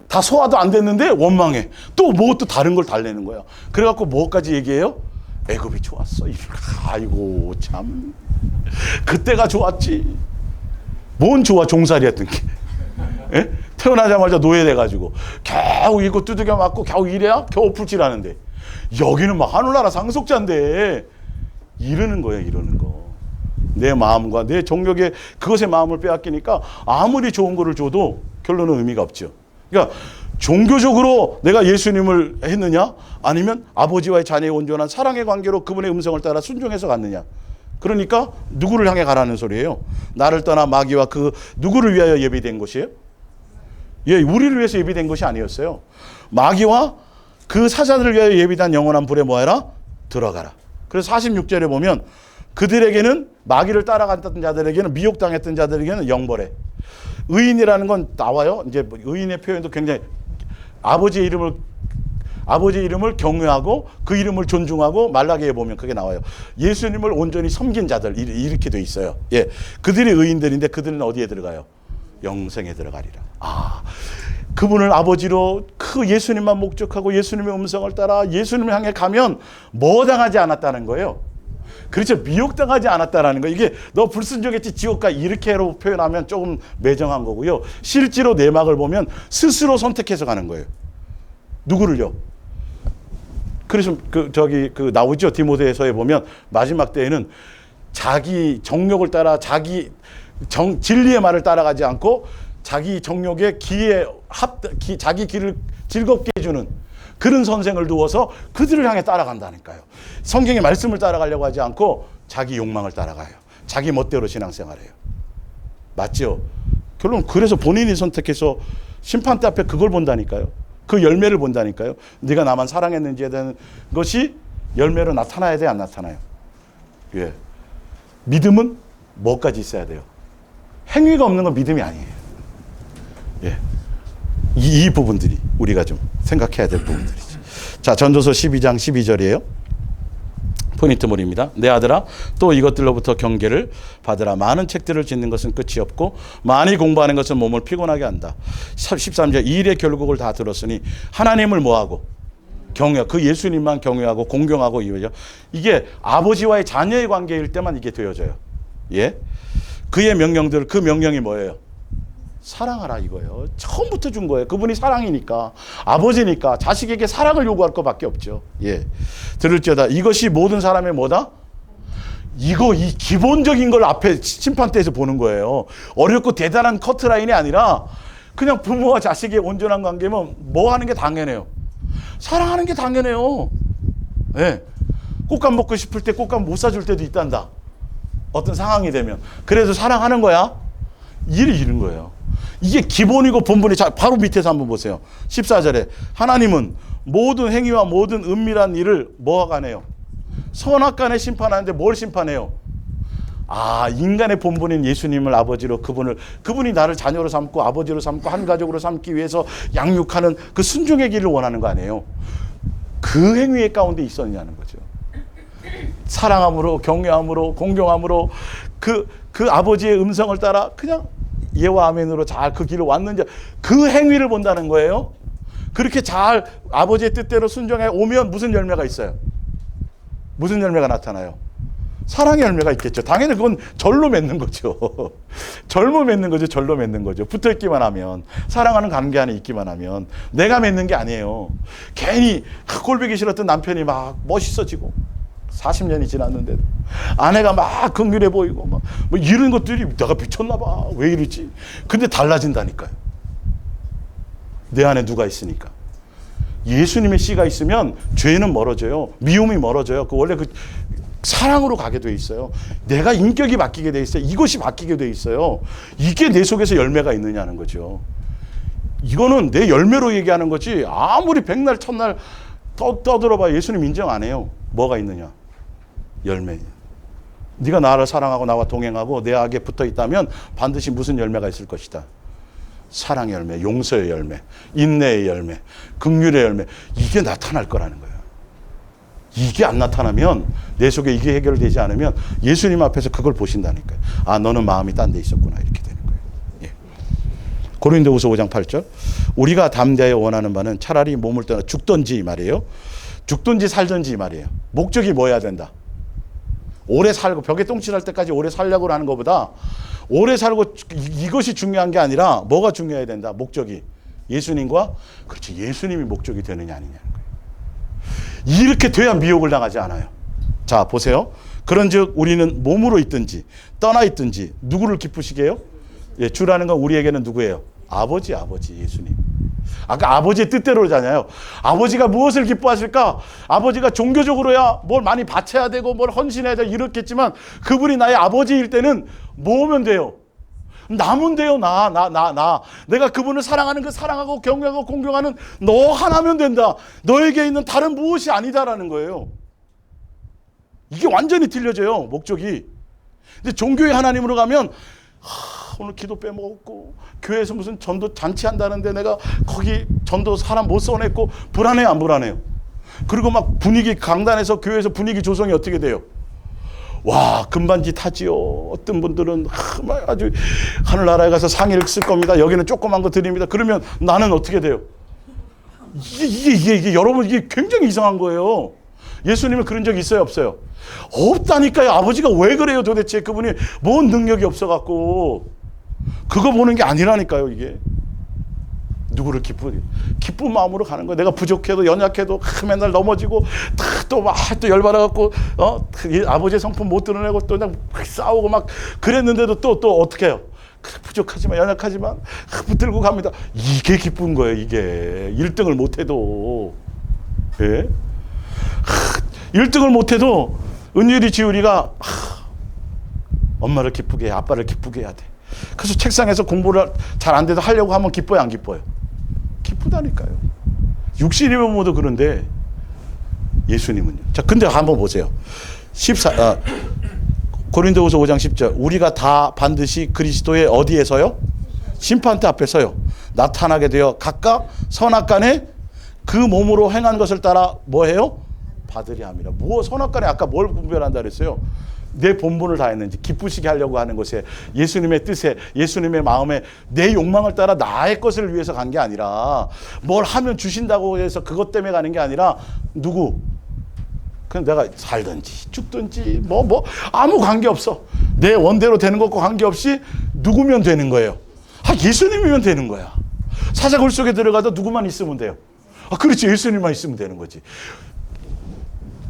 다 소화도 안 됐는데 원망해. 또 뭐 또 다른 걸 달래는 거야. 그래갖고 뭐까지 얘기해요? 애굽이 좋았어. 아이고 참 그때가 좋았지. 뭔 좋아 종살이 했던 게. 예? 태어나자마자 노예돼가지고 겨우 이거 두들겨 맞고 겨우 이래야 겨우 풀칠하는데 여기는 막 하늘나라 상속자인데 이러는 거예요. 이러는 거. 내 마음과 내 정욕에 그것의 마음을 빼앗기니까 아무리 좋은 거를 줘도 결론은 의미가 없죠. 그러니까 종교적으로 내가 예수님을 했느냐 아니면 아버지와의 자녀의 온전한 사랑의 관계로 그분의 음성을 따라 순종해서 갔느냐. 그러니까 누구를 향해 가라는 소리예요? 나를 떠나 마귀와 그 누구를 위하여 예비된 것이에요? 예, 우리를 위해서 예비된 것이 아니었어요. 마귀와 그 사자들을 위하여 예비된 영원한 불에 뭐해라? 들어가라. 그래서 46절에 보면 그들에게는 마귀를 따라갔던 자들에게는 미혹당했던 자들에게는 영벌에. 의인이라는 건 나와요. 이제 의인의 표현도 굉장히 아버지의 이름을 경외하고 그 이름을 존중하고 말라기에 보면 그게 나와요. 예수님을 온전히 섬긴 자들 이렇게 돼 있어요. 예, 그들이 의인들인데 그들은 어디에 들어가요? 영생에 들어가리라. 아, 그분을 아버지로 그 예수님만 목적하고 예수님의 음성을 따라 예수님을 향해 가면 뭐 당하지 않았다는 거예요. 그렇죠. 미혹당하지 않았다라는 거. 이게 너 불순종했지 지옥 가 이렇게로 표현하면 조금 매정한 거고요. 실제로 내막을 보면 스스로 선택해서 가는 거예요. 누구를요? 그래서 그 나오죠. 디모데서에 보면 마지막 때에는 자기 정욕을 따라 자기 진리의 말을 따라가지 않고 자기 정욕의 자기 길을 즐겁게 해주는 그런 선생을 두어서 그들을 향해 따라간다니까요. 성경의 말씀을 따라가려고 하지 않고 자기 욕망을 따라가요. 자기 멋대로 신앙생활해요. 맞죠? 결론 그래서 본인이 선택해서 심판대 앞에 그걸 본다니까요. 그 열매를 본다니까요. 네가 나만 사랑했는지에 대한 것이 열매로 나타나야 돼, 안 나타나요? 예. 믿음은 뭐까지 있어야 돼요? 행위가 없는 건 믿음이 아니에요. 예. 이 부분들이 우리가 좀 생각해야 될 부분들이죠. 자, 전도서 12장 12절이에요. 포인트물입니다. 내 아들아 또 이것들로부터 경계를 받으라. 많은 책들을 짓는 것은 끝이 없고 많이 공부하는 것은 몸을 피곤하게 한다. 13절 이 일의 결국을 다 들었으니 하나님을 뭐하고 경외, 그 예수님만 경외하고 공경하고 이거죠. 이게 아버지와의 자녀의 관계일 때만 이게 되어져요. 예, 그의 명령들, 그 명령이 뭐예요? 사랑하라 이거예요. 처음부터 준 거예요. 그분이 사랑이니까, 아버지니까 자식에게 사랑을 요구할 것밖에 없죠. 예, 들을지어다 이것이 모든 사람의 뭐다? 이 기본적인 걸 앞에 심판대에서 보는 거예요. 어렵고 대단한 커트라인이 아니라 그냥 부모와 자식의 온전한 관계면 뭐 하는 게 당연해요? 사랑하는 게 당연해요. 예, 꽃감 먹고 싶을 때 꽃감 못 사줄 때도 있단다. 어떤 상황이 되면 그래도 사랑하는 거야. 일을 이룬 거예요. 이게 기본이고 본분이. 바로 밑에서 한번 보세요. 14절에 하나님은 모든 행위와 모든 은밀한 일을 뭐하고 하네요? 선악간에 심판하는데 뭘 심판해요? 아, 인간의 본분인 예수님을 아버지로 그분이 나를 자녀로 삼고 아버지로 삼고 한 가족으로 삼기 위해서 양육하는 그 순종의 길을 원하는 거 아니에요? 그 행위의 가운데 있었냐는 거죠. 사랑함으로, 경외함으로, 공경함으로 그 아버지의 음성을 따라 그냥 예와 아멘으로 잘 그 길을 왔는지 그 행위를 본다는 거예요. 그렇게 잘 아버지의 뜻대로 순종해 오면 무슨 열매가 있어요? 무슨 열매가 나타나요? 사랑의 열매가 있겠죠. 당연히 그건 절로 맺는 거죠. 절로 맺는 거죠. 절로 맺는 거죠. 붙어있기만 하면, 사랑하는 관계 안에 있기만 하면 내가 맺는 게 아니에요. 괜히 꼴보기 싫었던 남편이 막 멋있어지고 40년이 지났는데도 아내가 막 긍휼해 보이고 막 뭐 이런 것들이 내가 미쳤나 봐. 왜 이러지? 근데 달라진다니까요. 내 안에 누가 있으니까. 예수님의 씨가 있으면 죄는 멀어져요. 미움이 멀어져요. 원래 사랑으로 가게 돼 있어요. 내가 인격이 바뀌게 돼 있어요. 이것이 바뀌게 돼 있어요. 이게 내 속에서 열매가 있느냐는 거죠. 이거는 내 열매로 얘기하는 거지. 아무리 백날 첫날 떠들어봐 예수님 인정 안 해요. 뭐가 있느냐? 열매. 네가 나를 사랑하고 나와 동행하고 내 악에 붙어 있다면 반드시 무슨 열매가 있을 것이다. 사랑의 열매, 용서의 열매, 인내의 열매, 긍휼의 열매, 이게 나타날 거라는 거예요. 이게 안 나타나면, 내 속에 이게 해결되지 않으면 예수님 앞에서 그걸 보신다니까요. 아, 너는 마음이 딴 데 있었구나, 이렇게 되는 거예요. 예. 고린도후서 5장 8절. 우리가 담대하여 원하는 바는 차라리 몸을 떠나 죽든지 이 말이에요. 죽든지 살든지 이 말이에요. 목적이 뭐여야 된다. 오래 살고 벽에 똥칠할 때까지 오래 살려고 하는 것보다 오래 살고 이것이 중요한 게 아니라 뭐가 중요해야 된다. 목적이 예수님과, 그렇지, 예수님이 목적이 되느냐 아니냐는 거예요. 이렇게 돼야 미혹을 당하지 않아요. 자, 보세요. 그런즉 우리는 몸으로 있든지 떠나 있든지 누구를 기쁘시게 해요? 예, 주라는 건 우리에게는 누구예요? 아버지, 예수님. 아까 아버지의 뜻대로잖아요. 아버지가 무엇을 기뻐하실까? 아버지가 종교적으로야 뭘 많이 바쳐야 되고 뭘 헌신해야 되고 이렇겠지만, 그분이 나의 아버지일 때는 뭐면 돼요? 나면 돼요. 나. 내가 그분을 사랑하는 그 사랑하고 경외하고 공경하는 너 하나면 된다. 너에게 있는 다른 무엇이 아니다라는 거예요. 이게 완전히 틀려져요, 목적이. 근데 종교의 하나님으로 가면 오늘 기도 빼먹었고 교회에서 무슨 전도 잔치 한다는데 내가 거기 전도 사람 못 써냈고 불안해요, 안 불안해요? 그리고 막 분위기, 강단에서 교회에서 분위기 조성이 어떻게 돼요? 와, 금반지 타지요. 어떤 분들은 아주 하늘나라에 가서 상의를 쓸 겁니다. 여기는 조그만 거 드립니다. 그러면 나는 어떻게 돼요? 이게 여러분, 이게 굉장히 이상한 거예요. 예수님은 그런 적이 있어요, 없어요? 없다니까요. 아버지가 왜 그래요 도대체? 그분이 뭔 능력이 없어갖고. 그거 보는 게 아니라니까요, 이게. 누구를 기쁜 마음으로 가는 거예요. 내가 부족해도 연약해도 맨날 넘어지고 또 열받아갖고 아버지의 성품 못 드러내고 또 그냥 싸우고 막 그랬는데도 또 어떻게 해요? 부족하지만 연약하지만 붙들고 갑니다. 이게 기쁜 거예요, 이게. 1등을 못해도. 예? 1등을 못해도 은율이 지율이가 엄마를 기쁘게 해, 아빠를 기쁘게 해야 돼. 그래서 책상에서 공부를 잘 안 돼도 하려고 하면 기뻐요, 안 기뻐요? 기쁘다니까요. 육신이면 모두 그런데 예수님은요. 자, 근데 한번 보세요. 고린도후서 5장 10절. 우리가 다 반드시 그리스도의 어디에서요? 심판대 앞에서요. 나타나게 되어 각각 선악간에 그 몸으로 행한 것을 따라 뭐해요? 받으리 함이라. 선악간에 아까 뭘 분별한다 그랬어요? 내 본분을 다했는지 기쁘시게 하려고 하는 것에, 예수님의 뜻에, 예수님의 마음에 내 욕망을 따라 나의 것을 위해서 간 게 아니라, 뭘 하면 주신다고 해서 그것 때문에 가는 게 아니라, 누구? 그냥 내가 살든지 죽든지 아무 관계없어. 내 원대로 되는 것과 관계없이 누구면 되는 거예요. 예수님이면 되는 거야. 사자굴 속에 들어가도 누구만 있으면 돼요. 그렇지, 예수님만 있으면 되는 거지.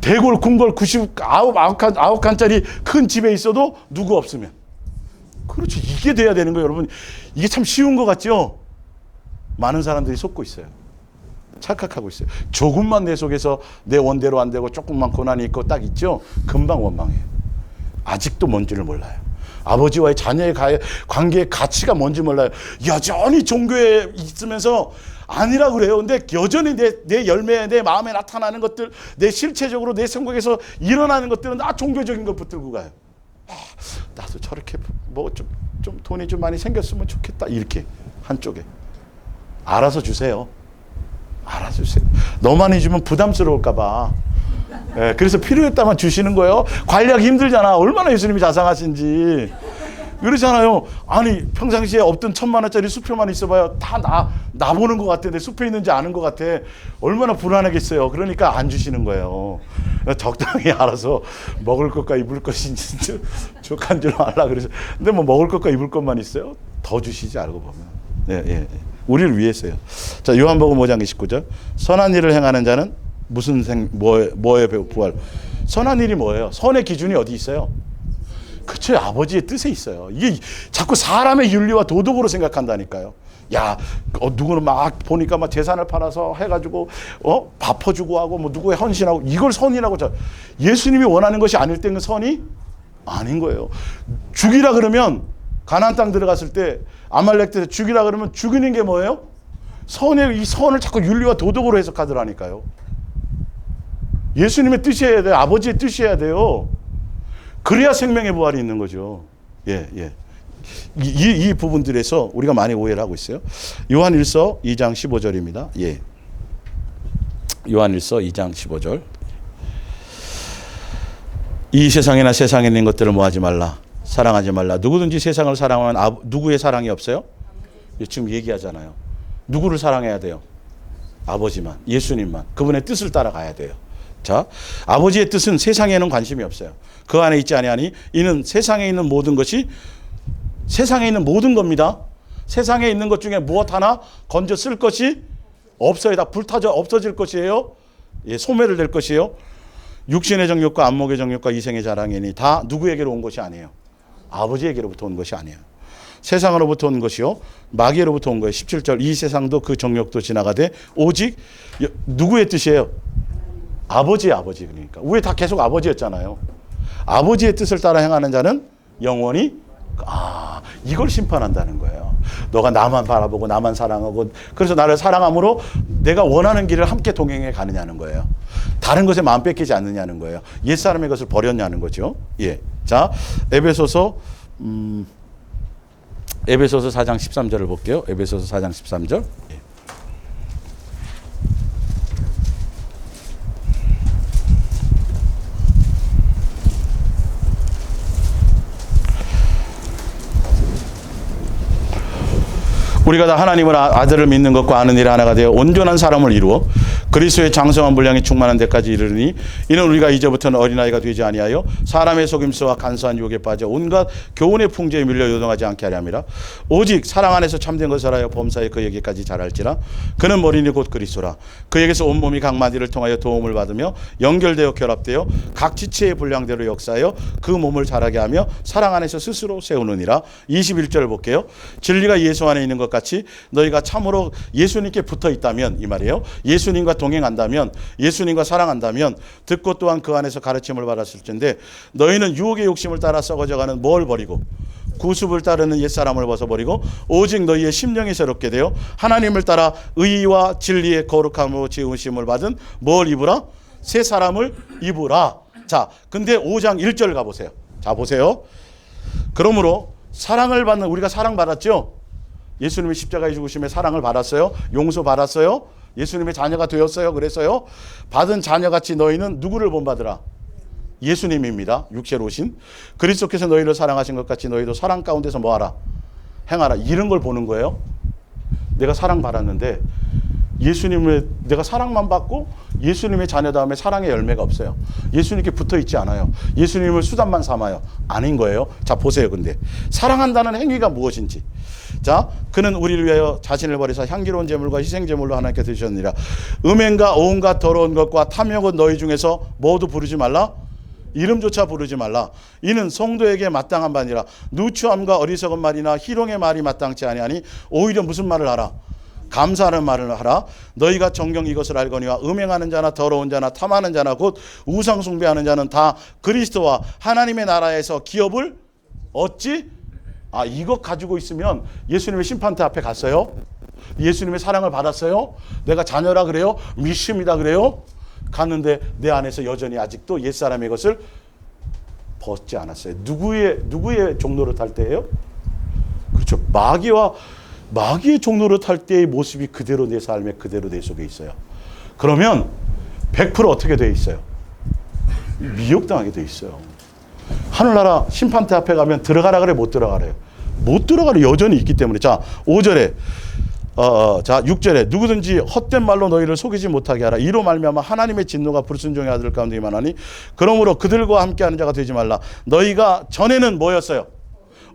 대골, 궁궐 99칸짜리 큰 집에 있어도 누구 없으면. 그렇죠. 이게 돼야 되는 거예요, 여러분. 이게 참 쉬운 것 같죠? 많은 사람들이 속고 있어요. 착각하고 있어요. 조금만 내 속에서 내 원대로 안 되고 조금만 고난이 있고 딱 있죠? 금방 원망해요. 아직도 뭔지를 몰라요. 아버지와의 자녀의 관계의 가치가 뭔지 몰라요. 여전히 종교에 있으면서 아니라 그래요. 근데 여전히 내 열매에, 내 마음에 나타나는 것들, 내 실체적으로 내 생각에서 일어나는 것들은 다 종교적인 것 붙들고 가요. 나도 저렇게 좀 돈이 좀 많이 생겼으면 좋겠다. 이렇게 한쪽에. 알아서 주세요. 알아서 주세요. 너무 많이 주면 부담스러울까 봐. 예, 그래서 필요했다만 주시는 거예요. 관리하기 힘들잖아. 얼마나 예수님이 자상하신지. 그러잖아요. 아니, 평상시에 없던 1,000만 원짜리 수표만 있어봐요. 다 나 보는 것 같아. 내 수표 있는지 아는 것 같아. 얼마나 불안하겠어요. 그러니까 안 주시는 거예요. 적당히 알아서 먹을 것과 입을 것이 족한 줄 알라 그러죠. 근데 먹을 것과 입을 것만 있어요? 더 주시지, 알고 보면. 예. 우리를 위해서요. 자, 요한복음 5장 29절. 선한 일을 행하는 자는 무슨 뭐에 부활? 선한 일이 뭐예요? 선의 기준이 어디 있어요? 그쵸, 아버지의 뜻에 있어요. 이게 자꾸 사람의 윤리와 도덕으로 생각한다니까요. 야, 누구는 막 보니까 막 재산을 팔아서 해가지고 밥 퍼주고 하고 누구에 헌신하고, 이걸 선이라고. 예수님이 원하는 것이 아닐 때는 선이 아닌 거예요. 죽이라 그러면, 가나안 땅 들어갔을 때 아말렉 때 죽이라 그러면 죽이는 게 뭐예요? 이 선을 자꾸 윤리와 도덕으로 해석하더라니까요. 예수님의 뜻이어야 돼요. 아버지의 뜻이어야 돼요. 그래야 생명의 부활이 있는 거죠. 예, 예. 이 부분들에서 우리가 많이 오해를 하고 있어요. 요한일서 2장 15절입니다. 예. 요한일서 2장 15절. 이 세상이나 세상에 있는 것들을 뭐하지 말라. 사랑하지 말라. 누구든지 세상을 사랑하면 누구의 사랑이 없어요? 지금 얘기하잖아요. 누구를 사랑해야 돼요? 아버지만, 예수님만. 그분의 뜻을 따라가야 돼요. 자, 아버지의 뜻은 세상에는 관심이 없어요. 그 안에 있지 아니하니 이는 세상에 있는 모든 것이 세상에 있는 모든 겁니다. 세상에 있는 것 중에 무엇 하나 건져 쓸 것이 없어요. 다 불타져 없어질 것이에요. 예, 소멸을 될 것이에요. 육신의 정욕과 안목의 정욕과 이생의 자랑이니 다 누구에게로 온 것이 아니에요. 아버지에게로부터 온 것이 아니에요. 세상으로부터 온 것이요 마귀로부터 온 거예요. 17절 이 세상도 그 정욕도 지나가되 오직 누구의 뜻이에요? 아버지의 아버지. 그러니까 우리 다 계속 아버지였잖아요. 아버지의 뜻을 따라 행하는 자는 영원히 이걸 심판한다는 거예요. 너가 나만 바라보고 나만 사랑하고 그래서 나를 사랑함으로 내가 원하는 길을 함께 동행해 가느냐는 거예요. 다른 것에 마음 뺏기지 않느냐는 거예요. 옛사람의 것을 버렸냐는 거죠. 예. 자, 에베소서 4장 13절을 볼게요. 에베소서 4장 13절. 예. 우리가 다 하나님을 아들을 믿는 것과 아는 일에 하나가 되어 온전한 사람을 이루어 그리스도의 장성한 분량이 충만한 데까지 이르니 이는 우리가 이제부터는 어린아이가 되지 아니하여 사람의 속임수와 간사한 유혹에 빠져 온갖 교훈의 풍조에 밀려 요동하지 않게 하려 함이라. 오직 사랑 안에서 참된 것을 하여 범사에 그에게까지 자랄지라. 그는 머리니 곧 그리스도라. 그에게서 온몸이 각 마디를 통하여 도움을 받으며 연결되어 결합되어 각 지체의 분량대로 역사하여 그 몸을 자라게 하며 사랑 안에서 스스로 세우느니라. 21절 볼게요. 진리가 예수 안에 있는 것 같이 너희가 참으로 예수님께 붙어 있다면 이 말이에요. 예수님과 동행한다면 예수님과 사랑한다면 듣고 또한 그 안에서 가르침을 받았을 텐데 너희는 유혹의 욕심을 따라 썩어져가는 뭘 버리고 구습을 따르는 옛사람을 벗어버리고 오직 너희의 심령이 새롭게 되어 하나님을 따라 의와 진리의 거룩함으로 지으심을 받은 뭘 입으라? 새 사람을 입으라. 자, 근데 5장 1절 가보세요. 자, 보세요. 그러므로 사랑을 받는 우리가 사랑받았죠? 예수님의 십자가의 죽으심에 사랑을 받았어요. 용서 받았어요. 예수님의 자녀가 되었어요. 그래서요. 받은 자녀같이 너희는 누구를 본받으라? 예수님입니다. 육체로 오신. 그리스도께서 너희를 사랑하신 것 같이 너희도 사랑 가운데서 뭐하라? 행하라. 이런 걸 보는 거예요. 내가 사랑받았는데 예수님을 내가 사랑만 받고 예수님의 자녀 다음에 사랑의 열매가 없어요. 예수님께 붙어 있지 않아요. 예수님을 수단만 삼아요. 아닌 거예요. 자, 보세요. 근데 사랑한다는 행위가 무엇인지. 자, 그는 우리를 위하여 자신을 버리사 향기로운 제물과 희생 제물로 하나님께 드리셨느니라. 음행과 온갖 더러운 것과 탐욕은 너희 중에서 모두 부르지 말라. 이름조차 부르지 말라. 이는 성도에게 마땅한 바니라. 누추함과 어리석은 말이나 희롱의 말이 마땅치 아니하니 오히려 무슨 말을 하라? 감사하는 말을 하라. 너희가 정녕 이것을 알거니와 음행하는 자나 더러운 자나 탐하는 자나 곧 우상 숭배하는 자는 다 그리스도와 하나님의 나라에서 기업을 얻지. 이것 가지고 있으면 예수님의 심판대 앞에 갔어요. 예수님의 사랑을 받았어요. 내가 자녀라 그래요. 믿습니다 그래요. 갔는데 내 안에서 여전히 아직도 옛사람의 것을 벗지 않았어요. 누구의 종로를 탈 때예요? 그렇죠. 마귀의 종로를 탈 때의 모습이 그대로 내 삶에 그대로 내 속에 있어요. 그러면 100% 어떻게 돼 있어요? 미혹당하게 돼 있어요. 하늘나라 심판대 앞에 가면 들어가라 그래? 못 들어가래요? 못 들어가래. 여전히 있기 때문에. 자, 5절에 자, 6절에 누구든지 헛된 말로 너희를 속이지 못하게 하라. 이로 말미암아 하나님의 진노가 불순종의 아들 가운데 임하나니 그러므로 그들과 함께하는 자가 되지 말라. 너희가 전에는 뭐였어요?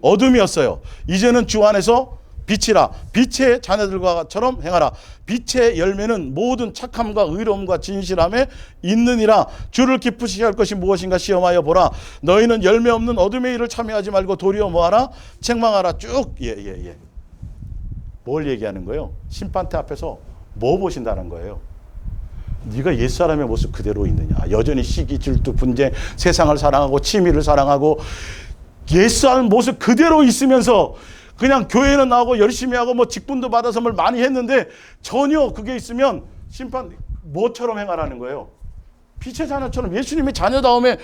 어둠이었어요. 이제는 주 안에서 빛이라. 빛의 자녀들과처럼 행하라. 빛의 열매는 모든 착함과 의로움과 진실함에 있느니라. 주를 기쁘시게 할 것이 무엇인가 시험하여 보라. 너희는 열매 없는 어둠의 일을 참여하지 말고 도리어 뭐하라? 책망하라. 쭉. 예. 뭘 얘기하는 거예요? 심판대 앞에서 뭐 보신다는 거예요? 네가 옛사람의 모습 그대로 있느냐. 여전히 시기, 질투, 분쟁, 세상을 사랑하고 취미를 사랑하고 옛사람 모습 그대로 있으면서 그냥 교회는 나오고 열심히 하고 뭐 직분도 받아서 뭘 많이 했는데 전혀 그게 있으면 심판 뭐처럼 행하라는 거예요? 빛의 자녀처럼 예수님의 자녀다움에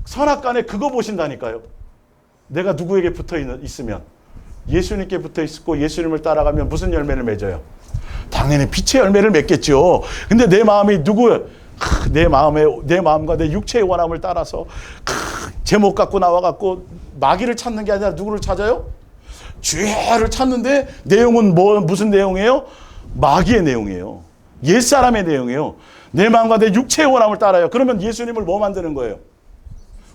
선악간에 그거 보신다니까요. 내가 누구에게 붙어 있으면, 예수님께 붙어 있고 예수님을 따라가면 무슨 열매를 맺어요? 당연히 빛의 열매를 맺겠죠. 근데 내 마음이 내 마음과 내 육체의 원함을 따라서 제목 갖고 나와갖고 마귀를 찾는 게 아니라 누구를 찾아요? 죄를 찾는데 내용은 무슨 내용이에요? 마귀의 내용이에요. 옛사람의 내용이에요. 내 마음과 내 육체의 원함을 따라요. 그러면 예수님을 뭐 만드는 거예요?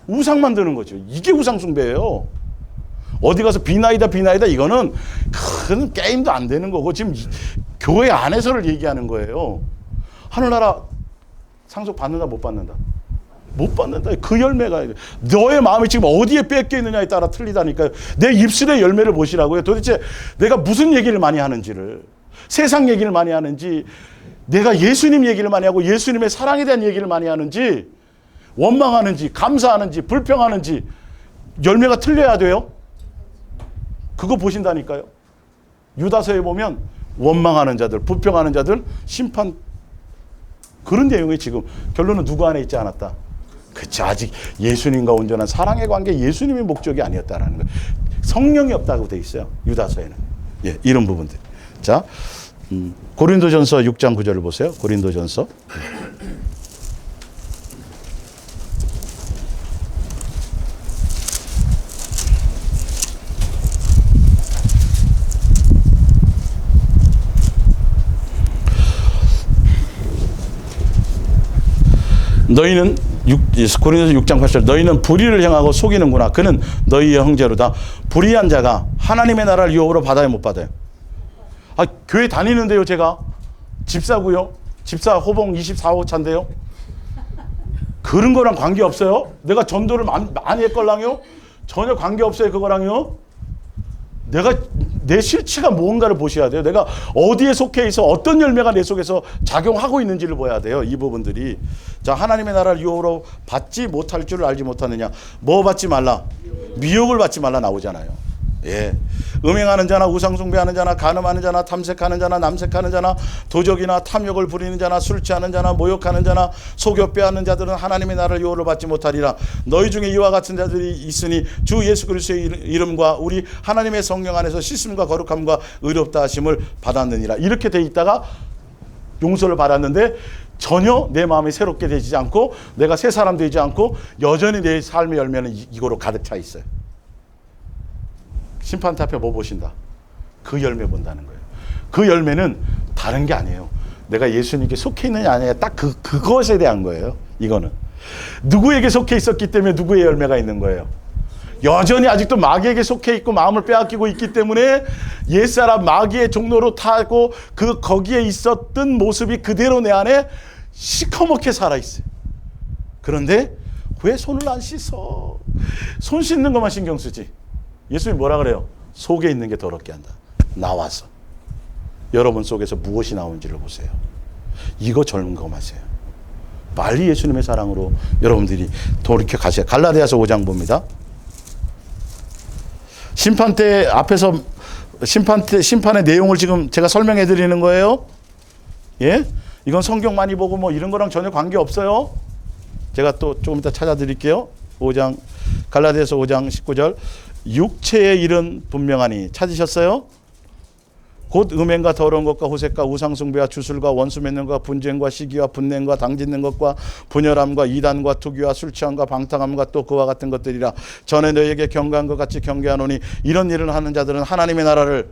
우상 만드는 거죠. 이게 우상 숭배예요. 어디 가서 비나이다 이거는 큰 게임도 안 되는 거고 지금 교회 안에서를 얘기하는 거예요. 하늘나라 상속 받는다 못 받는다? 못 받는다. 그 열매가 너의 마음이 지금 어디에 뺏겨 있느냐에 따라 틀리다니까요. 내 입술의 열매를 보시라고요. 도대체 내가 무슨 얘기를 많이 하는지를, 세상 얘기를 많이 하는지, 내가 예수님 얘기를 많이 하고 예수님의 사랑에 대한 얘기를 많이 하는지, 원망하는지, 감사하는지, 불평하는지 열매가 틀려야 돼요. 그거 보신다니까요. 유다서에 보면 원망하는 자들, 불평하는 자들 심판, 그런 내용이 지금 결론은 누구 안에 있지 않았다. 그치, 아직 예수님과 온전한 사랑의 관계, 예수님의 목적이 아니었다라는 거예요. 성령이 없다고 돼 있어요. 유다서에는. 예, 이런 부분들. 자, 고린도전서 6장 9절을 보세요. 고린도전서. 너희는 고린도서 6장 8절 너희는 불의를 행하고 속이는구나. 그는 너희의 형제로다. 불의한 자가 하나님의 나라를 유업으로 받아요 못 받아요? 교회 다니는데요. 제가 집사고요. 집사 호봉 24호 차인데요. 그런 거랑 관계없어요. 내가 전도를 많이 했걸랑요. 전혀 관계없어요. 그거랑요. 내가 내 실체가 무언가를 보셔야 돼요. 내가 어디에 속해 있어 어떤 열매가 내 속에서 작용하고 있는지를 봐야 돼요. 이 부분들이. 자, 하나님의 나라를 유혹으로 받지 못할 줄을 알지 못하느냐. 뭐 받지 말라? 미혹을 받지 말라 나오잖아요. 예, 음행하는 자나 우상숭배하는 자나 간음하는 자나 탐색하는 자나 남색하는 자나 도적이나 탐욕을 부리는 자나 술 취하는 자나 모욕하는 자나 속여 빼앗는 자들은 하나님의 나라를 유혹을 받지 못하리라. 너희 중에 이와 같은 자들이 있으니 주 예수 그리스도의 이름과 우리 하나님의 성령 안에서 씻음과 거룩함과 의롭다 하심을 받았느니라. 이렇게 돼 있다가 용서를 받았는데 전혀 내 마음이 새롭게 되지 않고 내가 새 사람 되지 않고 여전히 내 삶의 열매는 이거로 가득 차 있어요. 심판대 앞에 뭐 보신다? 그 열매 본다는 거예요. 그 열매는 다른 게 아니에요. 내가 예수님께 속해 있느냐 아니냐 딱 그것에 대한 거예요. 이거는 누구에게 속해 있었기 때문에 누구의 열매가 있는 거예요. 여전히 아직도 마귀에게 속해 있고 마음을 빼앗기고 있기 때문에 옛사람 마귀의 종로로 타고 거기에 있었던 모습이 그대로 내 안에 시커멓게 살아있어요. 그런데 왜 손을 안 씻어? 손 씻는 것만 신경 쓰지. 예수님이 뭐라 그래요? 속에 있는 게 더럽게 한다. 나와서 여러분 속에서 무엇이 나오는지를 보세요. 이거 점검하세요. 빨리 예수님의 사랑으로 여러분들이 돌이켜 가세요. 갈라디아서 5장 봅니다. 심판대 앞에서 심판의 내용을 지금 제가 설명해 드리는 거예요. 예? 이건 성경 많이 보고 뭐 이런 거랑 전혀 관계 없어요. 제가 또 조금 이따 찾아 드릴게요. 5장 갈라디아서 5장 19절. 육체의 일은 분명하니 찾으셨어요? 곧 음행과 더러운 것과 호색과 우상숭배와 주술과 원수 맺는 것과 분쟁과 시기와 분냄과 당짓는 것과 분열함과 이단과 투기와 술취함과 방탕함과 또 그와 같은 것들이라. 전에 너희에게 경고한 것 같이 경계하노니 이런 일을 하는 자들은 하나님의 나라를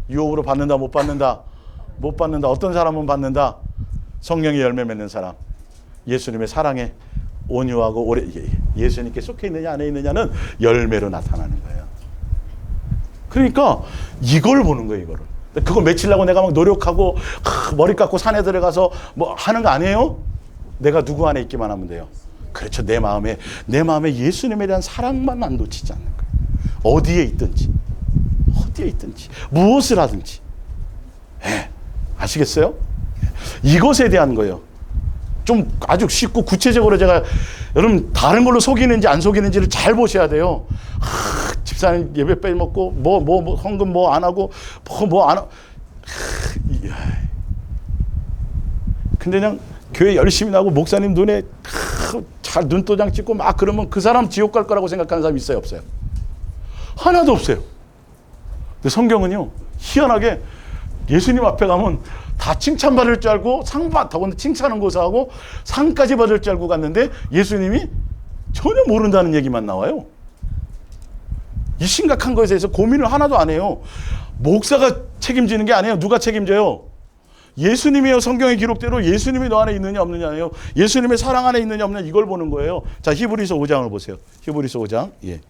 유혹으로 받는다 못 받는다? 못 받는다. 어떤 사람은 받는다? 성령의 열매 맺는 사람. 예수님의 사랑에 온유하고 오래 예수님께 속해 있느냐 안에 있느냐는 열매로 나타나는 거예요. 그러니까 이걸 보는 거예요. 이거를. 그걸 맺히려고 내가 막 노력하고 머리 깎고 산에 들어가서 뭐 하는 거 아니에요? 내가 누구 안에 있기만 하면 돼요. 그렇죠. 내 마음에 예수님에 대한 사랑만 안 놓치지 않는 거예요. 어디에 있든지 무엇을 하든지. 예, 아시겠어요? 이것에 대한 거예요. 좀 아주 쉽고 구체적으로 제가 여러분 다른 걸로 속이는지 안 속이는지를 잘 보셔야 돼요. 집사님 예배 빼먹고 뭐 헌금 뭐 안 하고 뭐 안 하고 근데 그냥 교회 열심히 나고 목사님 눈에 잘 눈도장 찍고 막 그러면 그 사람 지옥 갈 거라고 생각하는 사람이 있어요, 없어요? 하나도 없어요. 근데 성경은요, 희한하게 예수님 앞에 가면 다 칭찬받을 줄 알고 더군다나 칭찬은 고사하고 상까지 받을 줄 알고 갔는데 예수님이 전혀 모른다는 얘기만 나와요. 이 심각한 것에 대해서 고민을 하나도 안 해요. 목사가 책임지는 게 아니에요. 누가 책임져요? 예수님이요. 성경의 기록대로 예수님이 너 안에 있느냐 없느냐예요. 예수님의 사랑 안에 있느냐 없느냐 이걸 보는 거예요. 자, 히브리서 5장을 보세요. 히브리서 5장. 예.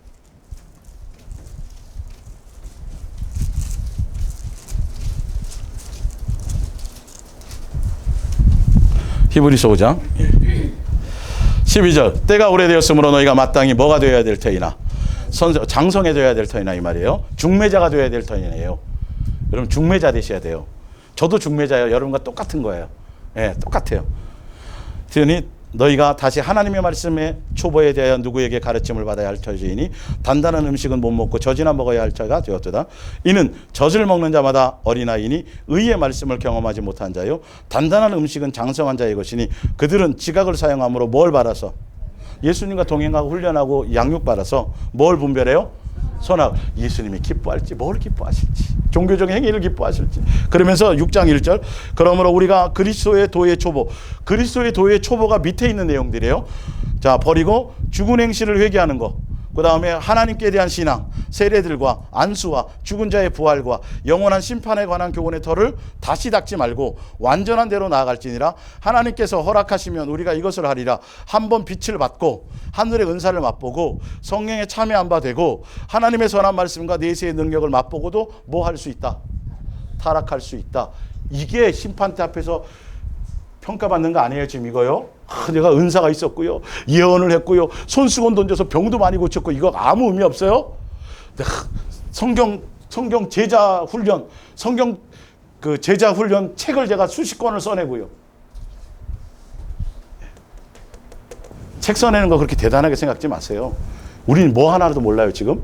히브리서 5장 12절 때가 오래되었으므로 너희가 마땅히 뭐가 되어야 될 터이나 장성해져야 될 터이나 이 말이에요. 중매자가 되어야 될 터이네요. 여러분 중매자 되셔야 돼요. 저도 중매자예요. 여러분과 똑같은 거예요. 예, 똑같아요. 그러니 너희가 다시 하나님의 말씀에 초보에 대하여 누구에게 가르침을 받아야 할 처지이니 단단한 음식은 못 먹고 젖이나 먹어야 할 자가 되었도다. 이는 젖을 먹는 자마다 어린아이니 의의 말씀을 경험하지 못한 자요 단단한 음식은 장성한 자의 것이니 그들은 지각을 사용함으로 뭘 받아서 예수님과 동행하고 훈련하고 양육받아서 뭘 분별해요? 선악. 예수님이 기뻐할지 뭘 기뻐하실지 종교적 행위를 기뻐하실지. 그러면서 6장 1절 그러므로 우리가 그리스도의 도의 초보, 그리스도의 도의 초보가 밑에 있는 내용들이에요. 자, 버리고 죽은 행실을 회개하는 거, 그 다음에 하나님께 대한 신앙, 세례들과 안수와 죽은 자의 부활과 영원한 심판에 관한 교훈의 털을 다시 닦지 말고 완전한 대로 나아갈지니라. 하나님께서 허락하시면 우리가 이것을 하리라. 한번 빛을 받고 하늘의 은사를 맛보고 성령에 참여한 바 되고 하나님의 선한 말씀과 내세의 능력을 맛보고도 뭐 할 수 있다? 타락할 수 있다. 이게 심판대 앞에서 평가받는 거 아니에요 지금 이거요? 내가 은사가 있었고요, 예언을 했고요, 손수건 던져서 병도 많이 고쳤고 이거 아무 의미 없어요? 성경 제자 훈련, 성경 그 제자 훈련 책을 제가 수십 권을 써내고요. 책 써내는 거 그렇게 대단하게 생각지 마세요. 우리는 뭐 하나도 몰라요 지금.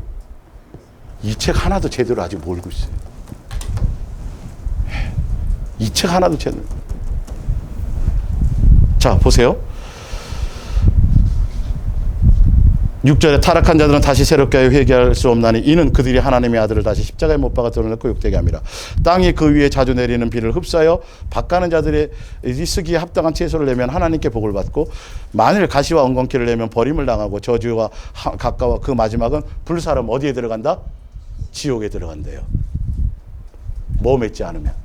이 책 하나도 제대로 아직 모르고 있어요. 이 책 하나도 제대로. 자, 보세요. 6절에 타락한 자들은 다시 새롭게 하여 회개할 수 없나니 이는 그들이 하나님의 아들을 다시 십자가에 못 박아 드러냈고 욕되게 함이라. 땅이 그 위에 자주 내리는 비를 흡수하여 밭가는 자들의 쓰기에 합당한 채소를 내면 하나님께 복을 받고 만일 가시와 엉겅퀴를 내면 버림을 당하고 저주와 가까워 그 마지막은 불사름. 어디에 들어간다? 지옥에 들어간대요. 뭐 맺지 않으면.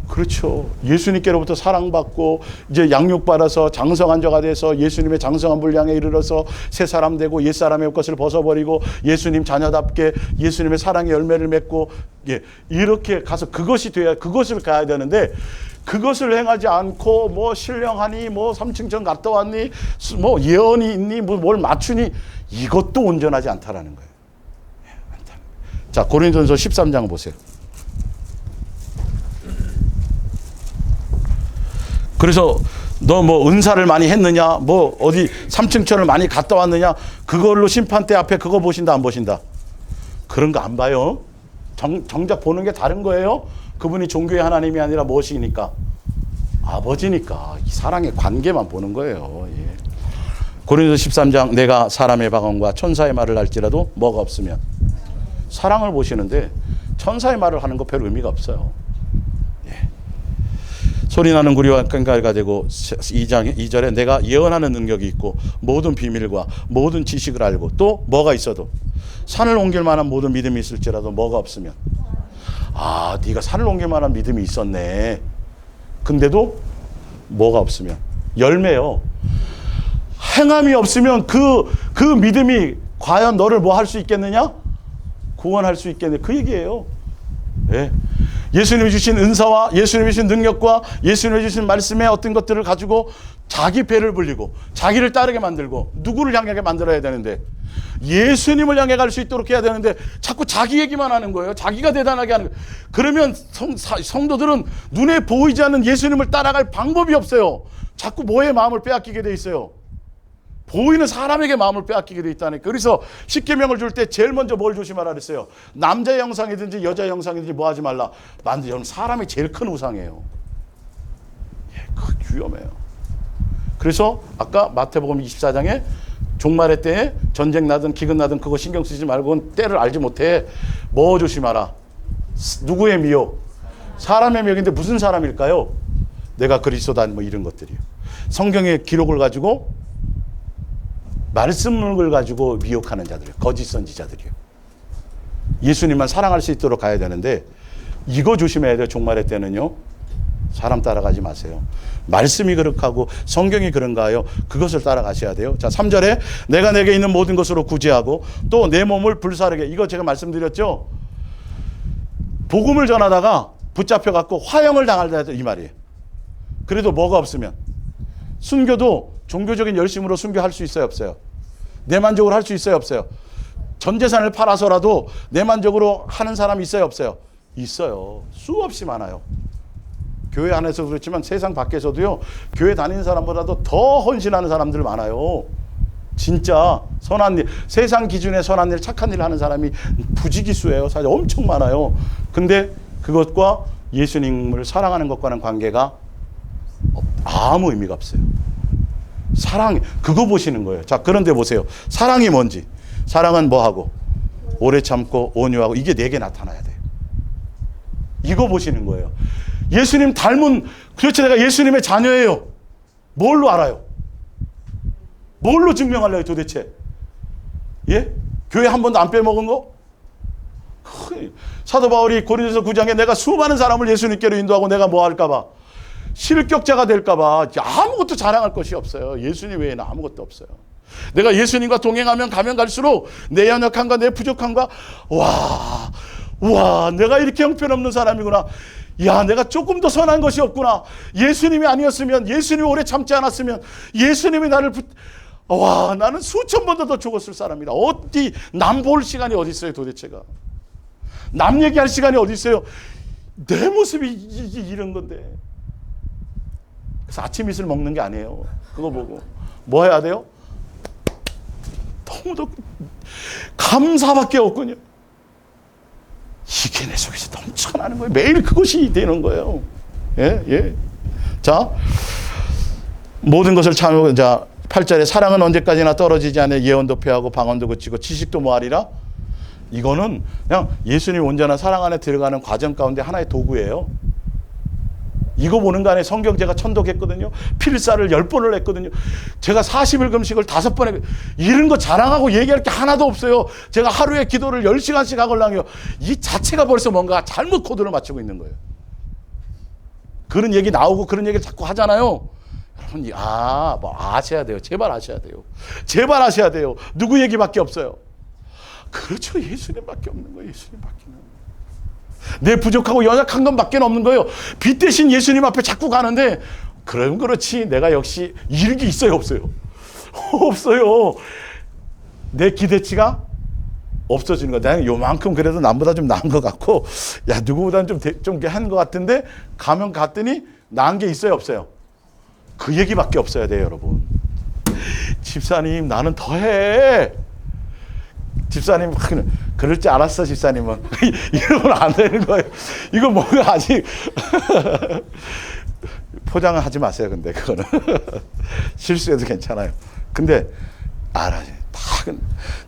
그렇죠. 예수님께로부터 사랑받고 이제 양육받아서 장성한 자가 돼서 예수님의 장성한 분량에 이르러서 새 사람 되고 옛사람의 것을 벗어버리고 예수님 자녀답게 예수님의 사랑의 열매를 맺고, 예, 이렇게 가서 그것이 돼야, 그것을 가야 되는데 그것을 행하지 않고 뭐 신령하니 뭐 삼층천 갔다 왔니 뭐 예언이 있니 뭐 뭘 맞추니 이것도 온전하지 않다라는 거예요. 자, 고린도전서 13장 보세요. 그래서 너 뭐 은사를 많이 했느냐, 뭐 어디 삼층천을 많이 갔다 왔느냐, 그걸로 심판대 앞에 그거 보신다 안 보신다? 그런 거 안 봐요. 정작 보는 게 다른 거예요. 그분이 종교의 하나님이 아니라 무엇이니까? 아버지니까. 이 사랑의 관계만 보는 거예요. 예. 고린도서 13장 내가 사람의 방언과 천사의 말을 할지라도 뭐가 없으면 사랑을 보시는데 천사의 말을 하는 거 별 의미가 없어요. 소리나는 구리와 꽹과리가 되고 2절에 내가 예언하는 능력이 있고 모든 비밀과 모든 지식을 알고 또 뭐가 있어도 산을 옮길 만한 모든 믿음이 있을지라도 뭐가 없으면, 아, 네가 산을 옮길 만한 믿음이 있었네. 근데도 뭐가 없으면 열매요. 행함이 없으면 그 믿음이 과연 너를 뭐 할 수 있겠느냐? 구원할 수 있겠느냐? 그 얘기예요. 네. 예수님이 주신 은사와 예수님이 주신 능력과 예수님이 주신 말씀의 어떤 것들을 가지고 자기 배를 불리고 자기를 따르게 만들고 누구를 향하게 만들어야 되는데, 예수님을 향해 갈 수 있도록 해야 되는데 자꾸 자기 얘기만 하는 거예요. 자기가 대단하게 하는 거예요. 그러면 성도들은 눈에 보이지 않는 예수님을 따라갈 방법이 없어요. 자꾸 뭐에 마음을 빼앗기게 돼 있어요. 보이는 사람에게 마음을 빼앗기게 돼 있다니까. 그래서 십계명을 줄 때 제일 먼저 뭘 조심하라 그랬어요. 남자의 형상이든지 여자의 형상이든지 뭐 하지 말라. 사람이 제일 큰 우상이에요. 예, 그 위험해요. 그래서 아까 마태복음 24장에 종말의 때에 전쟁 나든 기근 나든 그거 신경 쓰지 말고 때를 알지 못해. 뭐 조심하라. 누구의 미혹? 사람의 미혹인데 무슨 사람일까요? 내가 그리스도다 뭐 이런 것들이요. 성경의 기록을 가지고 말씀을 가지고 미혹하는 자들이요. 거짓 선지자들이요. 예수님만 사랑할 수 있도록 가야 되는데 이거 조심해야 돼요. 종말의 때는요. 사람 따라가지 마세요. 말씀이 그렇고 성경이 그런가요? 그것을 따라가셔야 돼요. 자, 3절에 내가 내게 있는 모든 것으로 구제하고 또 내 몸을 불사르게. 이거 제가 말씀드렸죠. 복음을 전하다가 붙잡혀갖고 화형을 당할 이 말이에요. 그래도 뭐가 없으면 순교도 종교적인 열심으로 순교할 수 있어요, 없어요? 내만적으로 할 수 있어요, 없어요? 전 재산을 팔아서라도 내만적으로 하는 사람이 있어요, 없어요? 있어요. 수없이 많아요. 교회 안에서 그렇지만 세상 밖에서도요. 교회 다니는 사람보다도 더 헌신하는 사람들 많아요. 진짜 선한 일, 세상 기준의 선한 일, 착한 일 하는 사람이 부지기수예요. 사실 엄청 많아요. 근데 그것과 예수님을 사랑하는 것과는 관계가 아무 의미가 없어요. 사랑, 그거 보시는 거예요. 자, 그런데 보세요. 사랑이 뭔지. 사랑은 뭐하고? 오래 참고 온유하고. 이게 내게 나타나야 돼요. 이거 보시는 거예요. 예수님 닮은, 도대체 내가 예수님의 자녀예요. 뭘로 알아요? 뭘로 증명하려요 도대체? 예? 교회 한 번도 안 빼먹은 거? 사도 바울이 고린도서 9장에 내가 수많은 사람을 예수님께로 인도하고 내가 뭐 할까봐, 실격자가 될까봐 아무것도 자랑할 것이 없어요. 예수님 외에는 아무것도 없어요. 내가 예수님과 동행하면 가면 갈수록 내 연약함과 내 부족함과 와 내가 이렇게 형편없는 사람이구나. 야, 내가 조금 더 선한 것이 없구나. 예수님이 아니었으면, 예수님이 오래 참지 않았으면, 예수님이 나는 수천 번도 더 죽었을 사람이다. 어디 남 볼 시간이 어디 있어요 도대체가. 남 얘기할 시간이 어디 있어요. 내 모습이 이런 건데. 그래서 아침 이슬 먹는 게 아니에요. 그거 보고 뭐 해야 돼요? 너무도 감사밖에 없군요. 이게 내 속에서 넘쳐나는 거예요. 매일 그것이 되는 거예요. 예, 예. 자, 모든 것을 참고, 자, 8절에 사랑은 언제까지나 떨어지지 않아 예언도 폐하고 방언도 그치고 지식도 뭐하리라. 이거는 그냥 예수님 온전한 사랑 안에 들어가는 과정 가운데 하나의 도구예요. 이거 보는 거 안에 성경 제가 천독했거든요. 필사를 10번을 했거든요. 제가 40일 금식을 5번 했거든요. 이런 거 자랑하고 얘기할 게 하나도 없어요. 제가 하루에 기도를 10시간씩 하걸랑요. 이 자체가 벌써 뭔가 잘못 코드를 맞추고 있는 거예요. 그런 얘기 나오고 그런 얘기를 자꾸 하잖아요. 여러분, 뭐 아셔야 돼요. 제발 아셔야 돼요. 제발 아셔야 돼요. 누구 얘기밖에 없어요. 그렇죠. 예수님밖에 없는 거예요. 예수님밖에. 내 부족하고 연약한 것밖에 없는 거예요. 빛 대신 예수님 앞에 자꾸 가는데, 그럼 그렇지 내가 역시 이런 게 있어요, 없어요? 없어요. 내 기대치가 없어지는 거야. 나는 요만큼 그래도 남보다 좀 나은 것 같고, 야, 누구보다는 좀 한 것 같은데, 가면 갔더니 나은 게 있어요, 없어요? 그 얘기밖에 없어야 돼요, 여러분. 집사님, 나는 더해. 집사님, 그럴 줄 알았어, 집사님은. 이러면 안 되는 거예요. 이거 뭔가 아직. 포장을 하지 마세요, 근데, 그거는. 실수해도 괜찮아요. 근데, 알아요.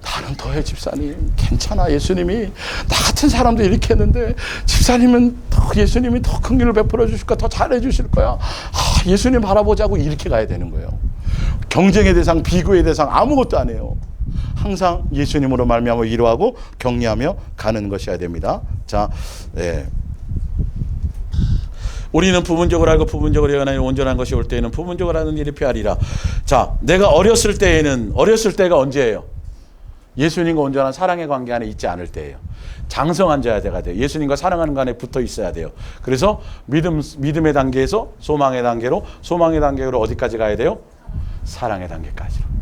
나는 더해, 집사님. 괜찮아, 예수님이. 나 같은 사람도 이렇게 했는데, 집사님은 예수님이 더 큰 길을 베풀어 주실 거야. 더 잘해 주실 거야. 예수님 바라보자고 이렇게 가야 되는 거예요. 경쟁의 대상, 비교의 대상, 아무것도 아니에요. 항상 예수님으로 말미암아 위로하고 격려하며 가는 것이어야 됩니다. 자, 예. 우리는 부분적으로 알고 부분적으로 예언하니 온전한 것이 올 때에는 부분적으로 하는 일이 피하리라. 자, 내가 어렸을 때가 언제예요? 예수님과 온전한 사랑의 관계 안에 있지 않을 때예요. 장성한 자야 돼야 돼요. 예수님과 사랑하는 것 안에 붙어 있어야 돼요. 그래서 믿음의 단계에서 소망의 단계로, 소망의 단계로 어디까지 가야 돼요? 사랑의 단계까지로.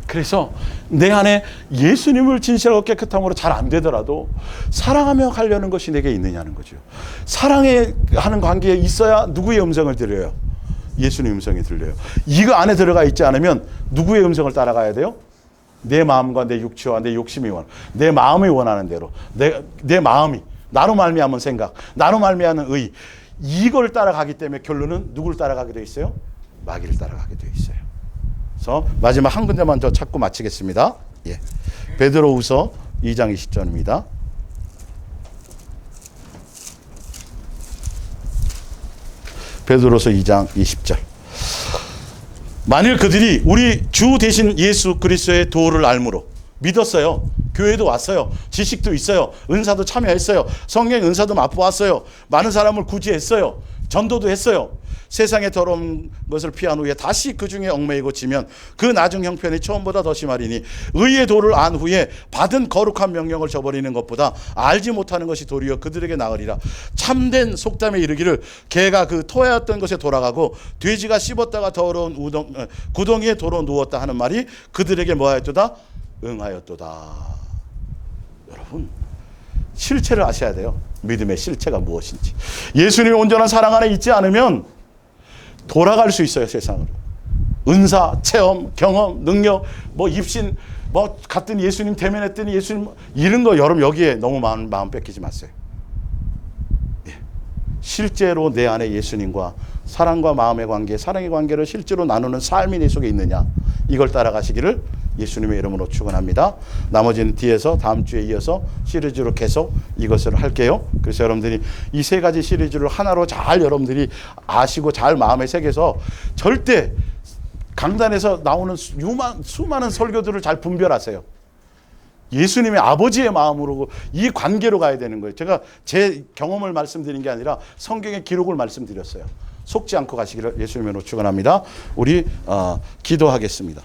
그래서 내 안에 예수님을 진실하고 깨끗함으로 잘 안 되더라도 사랑하며 가려는 것이 내게 있느냐는 거죠. 사랑하는 관계에 있어야 누구의 음성을 들려요? 예수님의 음성이 들려요. 이거 안에 들어가 있지 않으면 누구의 음성을 따라가야 돼요? 내 마음과 내 육체와 내 욕심이 내 마음이 원하는 대로, 내 마음이 나로 말미암은 생각, 나로 말미암은 의, 이걸 따라가기 때문에 결론은 누구를 따라가게 돼 있어요? 마귀를 따라가게 돼 있어요. 그래서 마지막 한 군데만 더 찾고 마치겠습니다. 예. 베드로후서 2장 20절입니다. 베드로서 2장 20절. 만일 그들이 우리 주 대신 예수 그리스도의 도를 알므로 믿었어요. 교회도 왔어요. 지식도 있어요. 은사도 참여했어요. 성령 은사도 맛보았어요. 많은 사람을 구제했어요. 전도도 했어요. 세상의 더러운 것을 피한 후에 다시 그 중에 얽매이고 지면 그 나중 형편이 처음보다 더 심하리니 의의 도를 안 후에 받은 거룩한 명령을 저버리는 것보다 알지 못하는 것이 도리어 그들에게 나으리라. 참된 속담에 이르기를 개가 그 토하였던 것에 돌아가고 돼지가 씹었다가 더러운 구덩이에 도로 누웠다 하는 말이 그들에게 뭐하였도다? 응하였도다. 여러분, 실체를 아셔야 돼요. 믿음의 실체가 무엇인지. 예수님의 온전한 사랑 안에 있지 않으면 돌아갈 수 있어요, 세상으로. 은사, 체험, 경험, 능력, 뭐 입신, 뭐 갔더니 예수님 대면했더니 예수님 이런 거 여러분 여기에 너무 마음 뺏기지 마세요. 예. 실제로 내 안에 예수님과 사랑과 마음의 관계, 사랑의 관계를 실제로 나누는 삶이 내 속에 있느냐, 이걸 따라가시기를 예수님의 이름으로 축원합니다. 나머지는 뒤에서 다음 주에 이어서 시리즈로 계속 이것을 할게요. 그래서 여러분들이 이 세 가지 시리즈를 하나로 잘 여러분들이 아시고 잘 마음에 새겨서 절대 강단에서 나오는 수많은 설교들을 잘 분별하세요. 예수님의 아버지의 마음으로 이 관계로 가야 되는 거예요. 제가 제 경험을 말씀드린 게 아니라 성경의 기록을 말씀드렸어요. 속지 않고 가시기를 예수님으로 축원합니다. 우리 기도하겠습니다.